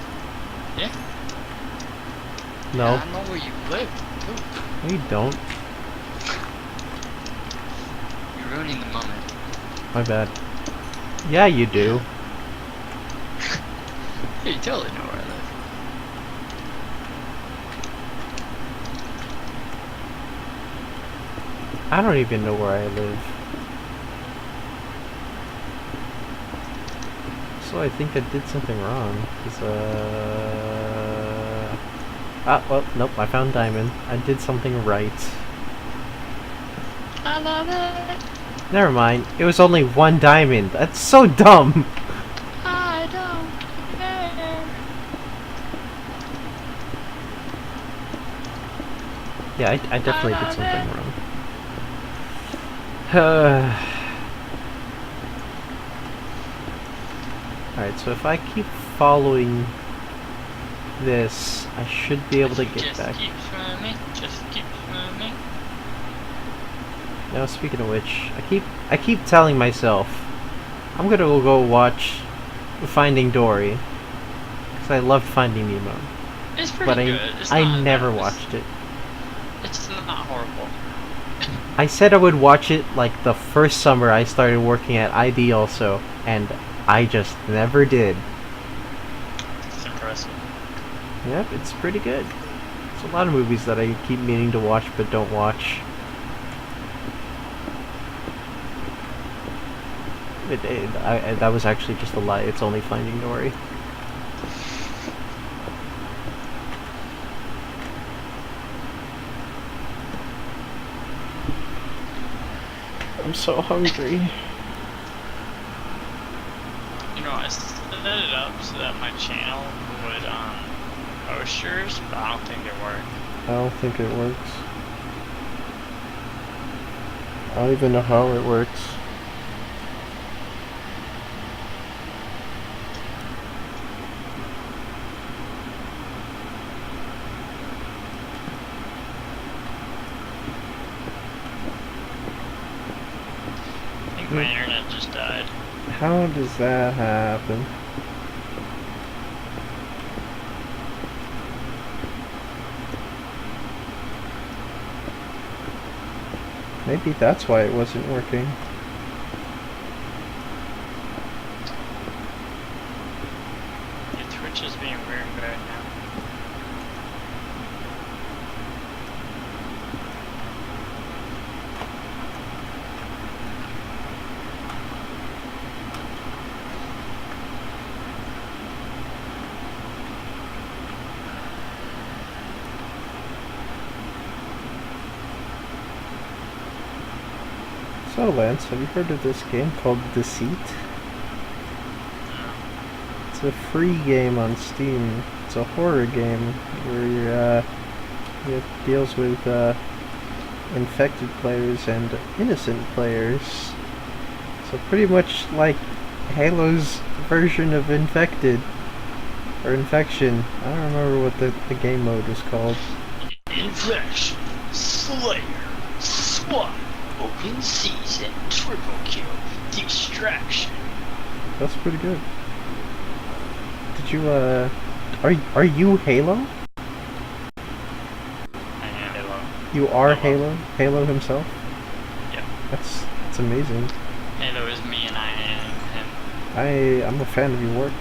Yeah. No. Yeah, I know where you live, too. No, you don't. You're ruining the moment. My bad. Yeah, you do. Yeah, you totally know where I live. I don't even know where I live. So I think I did something wrong. 'Cause, well, nope, I found diamond. I did something right. I love it. Never mind. It was only 1 diamond. That's so dumb. I don't care. Yeah, I definitely did love something it. wrong. Alright, so if I keep following this, I should be able to get Just back. keep swimming. Just keep swimming. Now, speaking of which, I keep telling myself I'm gonna go watch Finding Dory because I loved Finding Nemo, It's pretty but good. It's I not never bad. watched it. It's not horrible. I said I would watch it like the first summer I started working at ID also, and I just never did. It's impressive. Yep, it's pretty good. There's a lot of movies that I keep meaning to watch but don't watch. That was actually just a lie. It's only Finding Dory. I'm so hungry. You know, I set it up so that my channel would post yours, but I don't think it worked. I don't think it works. I don't even know how it works. I think my internet just died. How does that happen? Maybe that's why it wasn't working. Your Twitch is being weird right now. So Lance, have you heard of this game called Deceit? It's a free game on Steam. It's a horror game where it deals with infected players and innocent players. So pretty much like Halo's version of Infected. Or Infection. I don't remember what the game mode was called. Infection, Slayer, SWAT, Open Season, Triple Kill, Distraction. That's pretty good. Did you are you Halo? I am Halo. You are Halo. Halo himself? Yep. That's amazing. Halo is me and I am him. I'm a fan of your work.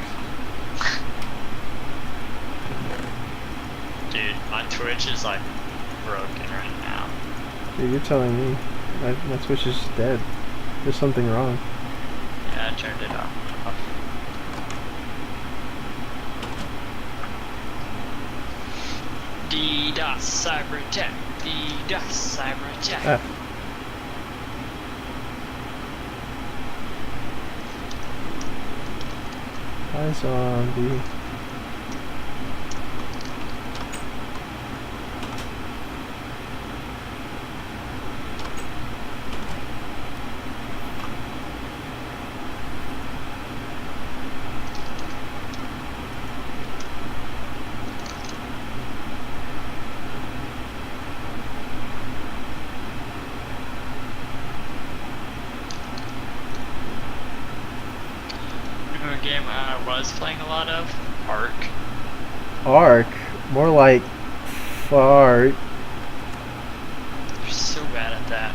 Dude, my Twitch is like broken right now. Dude, you're telling me my Twitch is dead. There's something wrong. Yeah, I turned it off. DDoS cyber attack. DDoS cyber attack. Ah. Hi, zombie. You know a game I was playing a lot of? Ark. Ark? More like fart. You're so bad at that.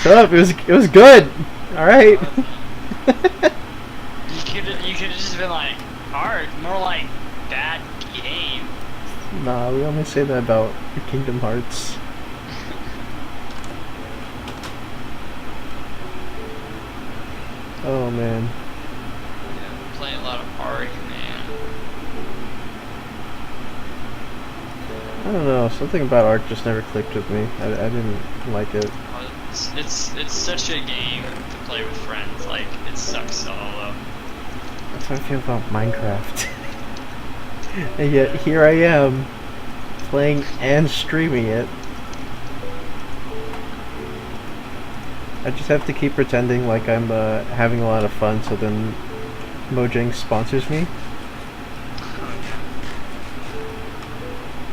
Shut up, it was good. Alright. You could have just been like, Ark, more like bad game. Nah, we only say that about Kingdom Hearts. Oh man. Yeah, I'm playing a lot of Ark, man. I don't know, something about Ark just never clicked with me. I didn't like it. It's such a game to play with friends. Like it sucks solo. That's how I feel about Minecraft. And yet here I am, playing and streaming it. I just have to keep pretending like I'm having a lot of fun, so then Mojang sponsors me.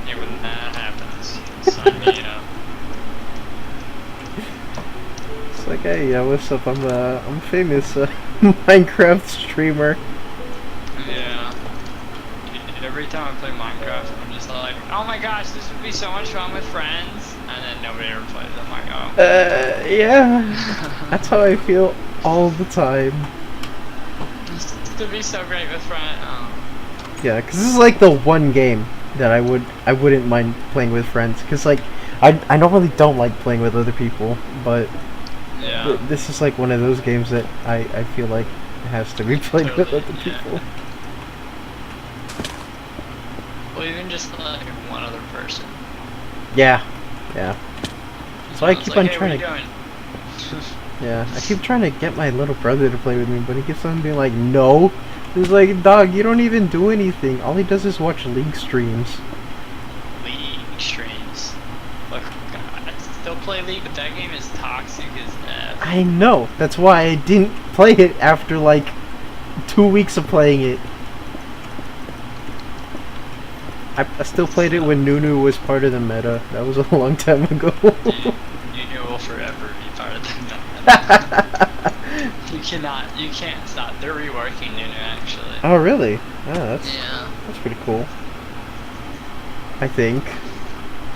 Yeah, when that happens, sign me up. It's like, hey, what's up? I'm a famous Minecraft streamer. Yeah. Every time I play Minecraft, I'm just like, oh my gosh, this would be so much fun with friends, and then nobody ever plays. I'm like, oh. Yeah. That's how I feel all the time. This would be so great with friends. Oh. Yeah, because this is like the one game that I wouldn't mind playing with friends. Because like I normally don't like playing with other people, but Yeah. this is like one of those games that I feel like has to be played with Totally, other yeah. people. Well, even just like one other person. Yeah, yeah. So I It's keep like, on hey, trying what are to. you doing? Yeah, I keep trying to get my little brother to play with me, but he keeps on being like, no. He's like, dog, you don't even do anything. All he does is watch League streams. League streams. Look, I still play League, but that game is toxic as F. I know. That's why I didn't play it after like 2 weeks of playing it. I still played it when Nunu was part of the meta. That was a long time ago. You will forever be part of that. You can't stop. They're reworking Nunu actually. Oh really? Oh, Yeah. that's pretty cool. I think.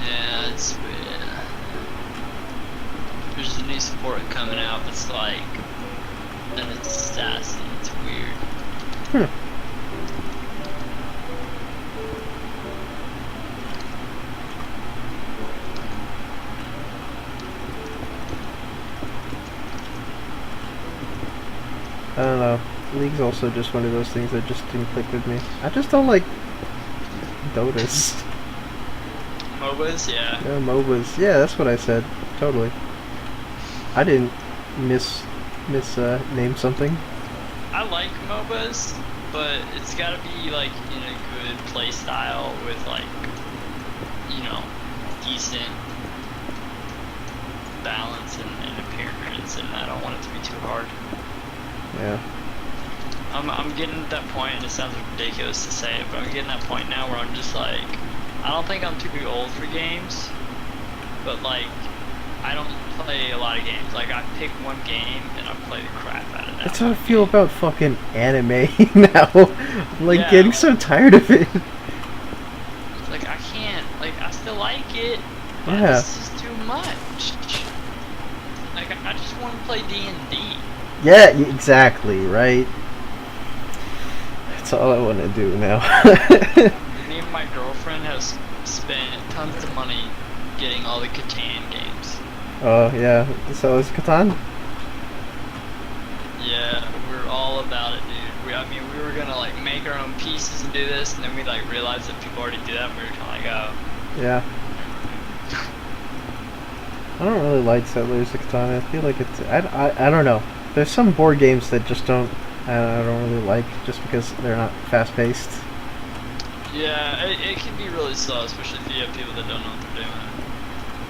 Yeah, it's weird. There's a new support coming out that's like an assassin. It's weird. Hmm. I don't know. League's also just one of those things that just didn't click with me. I just don't like Dotas. MOBAs, yeah. Yeah, MOBAs. Yeah, that's what I said. Totally. I didn't name something. I like MOBAs, but it's gotta be like in a good play style with like, you know, decent balance and appearance, and I don't want it to be too hard. Yeah. I'm getting to that point, and it sounds ridiculous to say it, but I'm getting to that point now where I'm just like, I don't think I'm too old for games, but like, I don't play a lot of games. Like, I pick one game and I play the crap out of that. That's how I one feel game. about fucking anime now. I'm like Yeah. getting so tired of it. It's like, I can't, like, I still like it, but Yeah. this is too much. Like, I just want to play D&D. Yeah, exactly, right? That's all I want to do now. Me and my girlfriend has spent tons of money getting all the Catan games. Oh, yeah. So is Catan? Yeah, we're all about it, dude. I mean, we were gonna like make our own pieces and do this, and then we like realized that people already do that, and we were kind of like, oh. Yeah. I don't really like Settlers of Catan. I feel like it's... I don't know. There's some board games that just don't... I don't really like just because they're not fast-paced. Yeah, it can be really slow, especially if you have people that don't know what they're doing.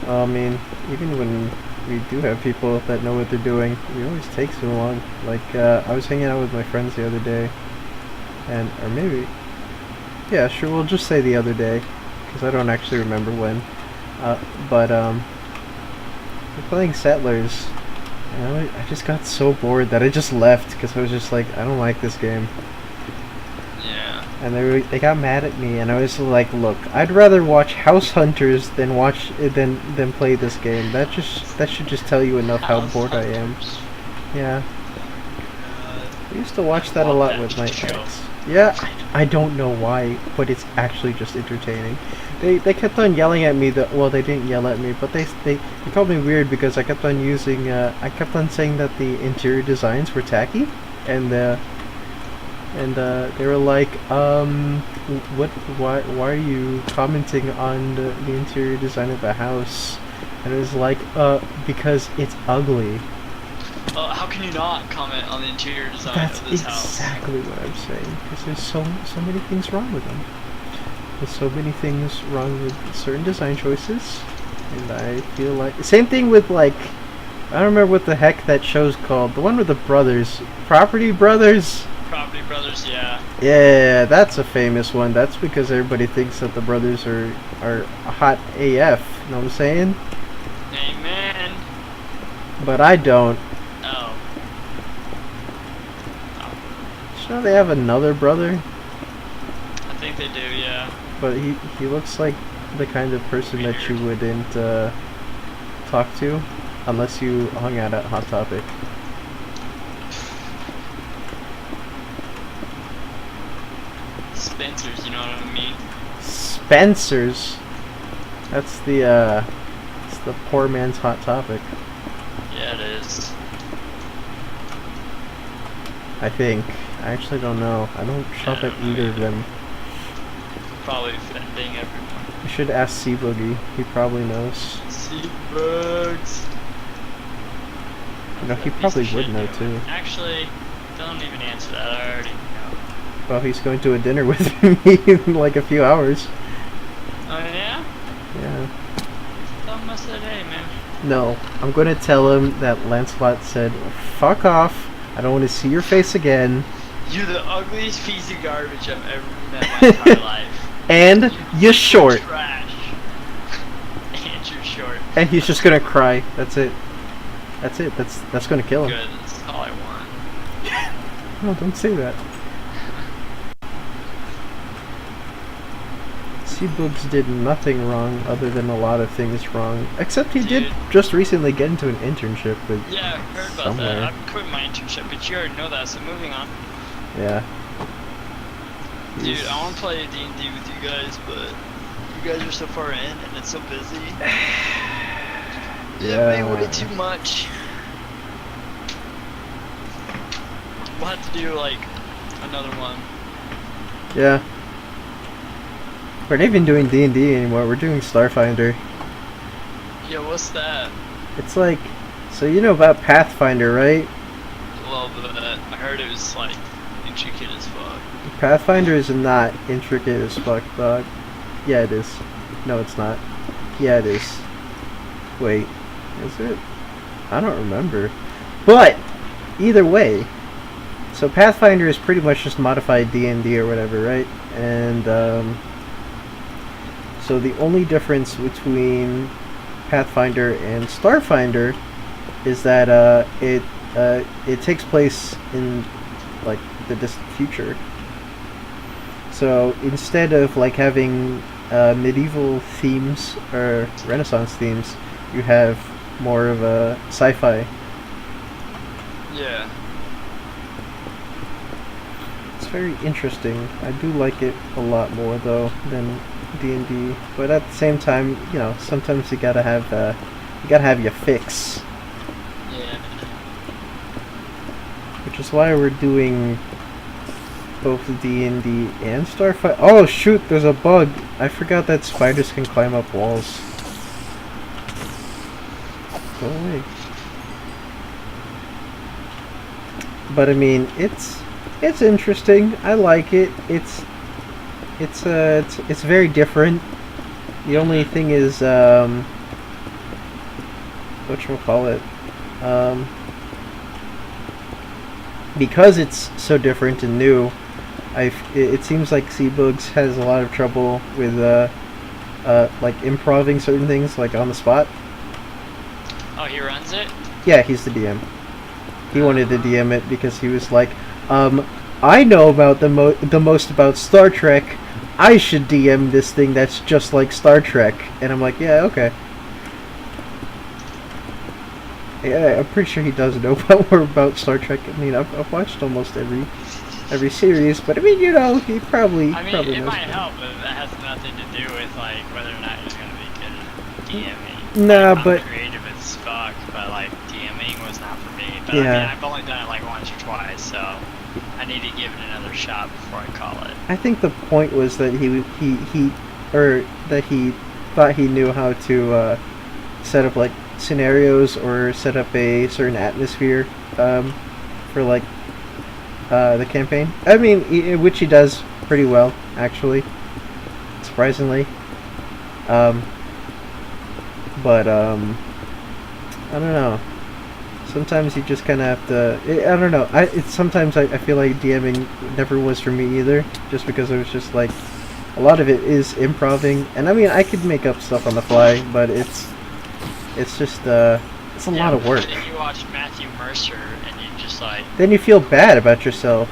I mean, even when we do have people that know what they're doing, it always takes so long. Like, I was hanging out with my friends the other day, and... or maybe... yeah, sure, we'll just say the other day, because I don't actually remember when. We're playing Settlers, and I just got so bored that I just left, because I was just like, I don't like this game. Yeah. And they got mad at me, and I was like, look, I'd rather watch House Hunters than than play this game. That should just tell you enough how House bored I am. Hunters. Yeah. I used to watch that a love lot that with my show. ex. Yeah, I don't know why, but it's actually just entertaining. They kept on yelling at me that, well, they didn't yell at me, but they called me weird because I kept on using I kept on saying that the interior designs were tacky, and and they were like, what? Why are you commenting on the interior design of the house? And it was like, because it's ugly. How can you not comment on the interior design That's of this house? exactly what I'm saying. Because there's so many things wrong with them. There's so many things wrong with certain design choices, and I feel like same thing with like, I don't remember what the heck that show's called. The one with the brothers, Property Brothers. Property Brothers, yeah. Yeah, that's a famous one. That's because everybody thinks that the brothers are hot AF. You know what I'm saying? Amen. But I don't. Oh. Did you know they have another brother? I think they do, yeah. But he looks like the kind of person that you wouldn't talk to unless you hung out at Hot Topic. Spencer's, you know what I mean? Spencer's. That's the it's the poor man's Hot Topic. Yeah, it is. I think. I actually don't know. I don't shop at either of them. Probably offending everyone. You should ask C Boogie. He probably knows. Seabugs. You know, he probably would know too. Actually, don't even answer that. I already know. Well, he's going to a dinner with me in like a few hours. Oh yeah? Yeah. Tell him I said, hey man. No, I'm going to tell him that Lancelot said, "Fuck off. I don't want to see your face again." You're the ugliest piece of garbage I've ever met in my entire life. And you're short. Trash. And you're short. And he's just gonna cry. That's it. That's it. That's gonna kill him. Good. That's all I want. No, don't say that. Seaboogs did nothing wrong other than a lot of things wrong. Except he did just recently get into an internship with Yeah, I heard about somewhere. that. I'm quitting my internship, but you already know that, so moving on. Yeah. Dude, I want to play D&D with you guys, but you guys are so far in and it's so busy. Yeah. Way too much. We'll have to do like another one. Yeah. We're not even doing D&D anymore. We're doing Starfinder. Yeah, what's that? It's like, so you know about Pathfinder, right? A little bit of that. I heard it was like intricate as fuck. Pathfinder is not intricate as fuck, dog. Yeah, it is. No, it's not. Yeah, it is. Wait, is it? I don't remember. But either way, so Pathfinder is pretty much just modified D&D or whatever, right? And so the only difference between Pathfinder and Starfinder is that it takes place in like the distant future. So instead of like having medieval themes or Renaissance themes, you have more of a sci-fi. Yeah. It's very interesting. I do like it a lot more though than D&D, but at the same time, you know, sometimes you gotta have your fix. Yeah. Which is why we're doing both D&D and Starfighter. Oh shoot, there's a bug. I forgot that spiders can climb up walls. Go away. But I mean, it's interesting. I like it. It's very different. The only thing is whatchamacallit, because it's so different and new, it seems like Seabugs has a lot of trouble with like improving certain things like on the spot. Oh, he runs it? Yeah, he's the DM. He wanted to DM it because he was like, I know about the most about Star Trek. I should DM this thing that's just like Star Trek. And I'm like, yeah, okay. Yeah, I'm pretty sure he does know more about Star Trek. I mean, I've watched almost every series, but I mean, you know, he probably I mean, probably it knows might more. help, but that has nothing to do with like whether or not he's gonna be good at DMing. Nah, I'm but creative as fuck, but like DMing was not for me. But Yeah. I mean, I've only done it like once or twice, so I need to give it another shot before I call it. I think the point was that or that he thought he knew how to set up like scenarios or set up a certain atmosphere for like the campaign. I mean, which he does pretty well, actually, surprisingly. But I don't know. Sometimes you just kind of have to. I don't know. Sometimes I feel like DMing never was for me either, just because it was just like a lot of it is improving, and I mean I could make up stuff on the fly, but it's just it's a lot of work. Then you watch Matthew Mercer and you just like. Then you feel bad about yourself.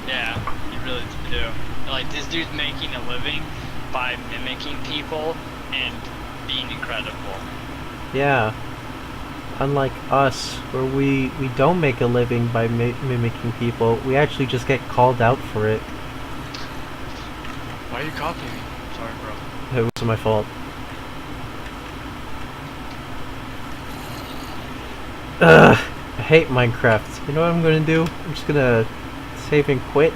Yeah, you really do. Like this dude's making a living by mimicking people and being incredible. Yeah. Unlike us, where we don't make a living by mimicking people, we actually just get called out for it. Why are you copying me? Sorry, bro. It wasn't my fault. Ugh, I hate Minecraft. You know what I'm gonna do? I'm just gonna save and quit,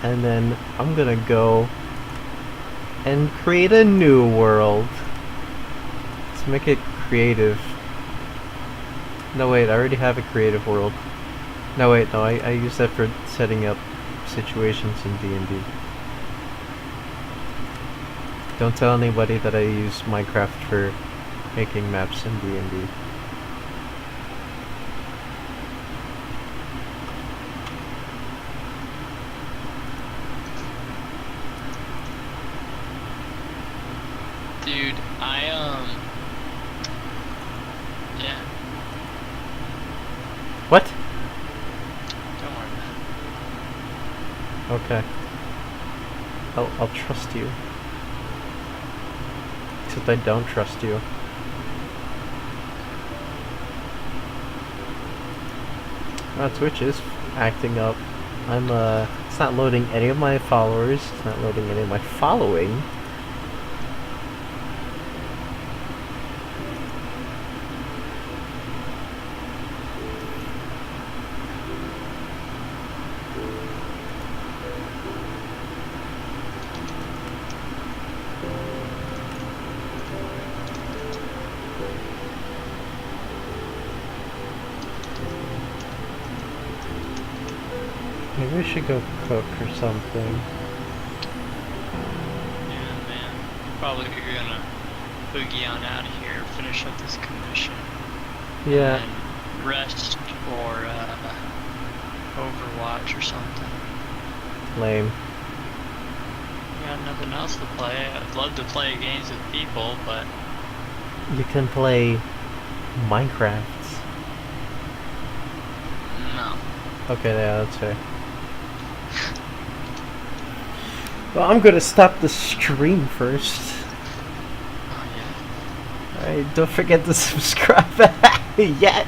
and then I'm gonna go and create a new world. Let's make it creative. No wait, I already have a creative world. No wait, no, I use that for setting up situations in D&D. Don't tell anybody that I use Minecraft for making maps in D&D. Dude, yeah. What? Don't worry about it. Okay. I'll trust you. Except I don't trust you. Twitch is acting up. It's not loading any of my followers. It's not loading any of my following. Maybe we should go cook or something. Yeah, man. Probably gonna boogie on out of here, finish up this commission. Yeah. And rest or Overwatch or something. Lame. Got nothing else to play. I'd love to play games with people, but You can play Minecraft. no. Okay, yeah, that's fair. Well, I'm gonna stop the stream first. Oh yeah. Alright, don't forget to subscribe yet.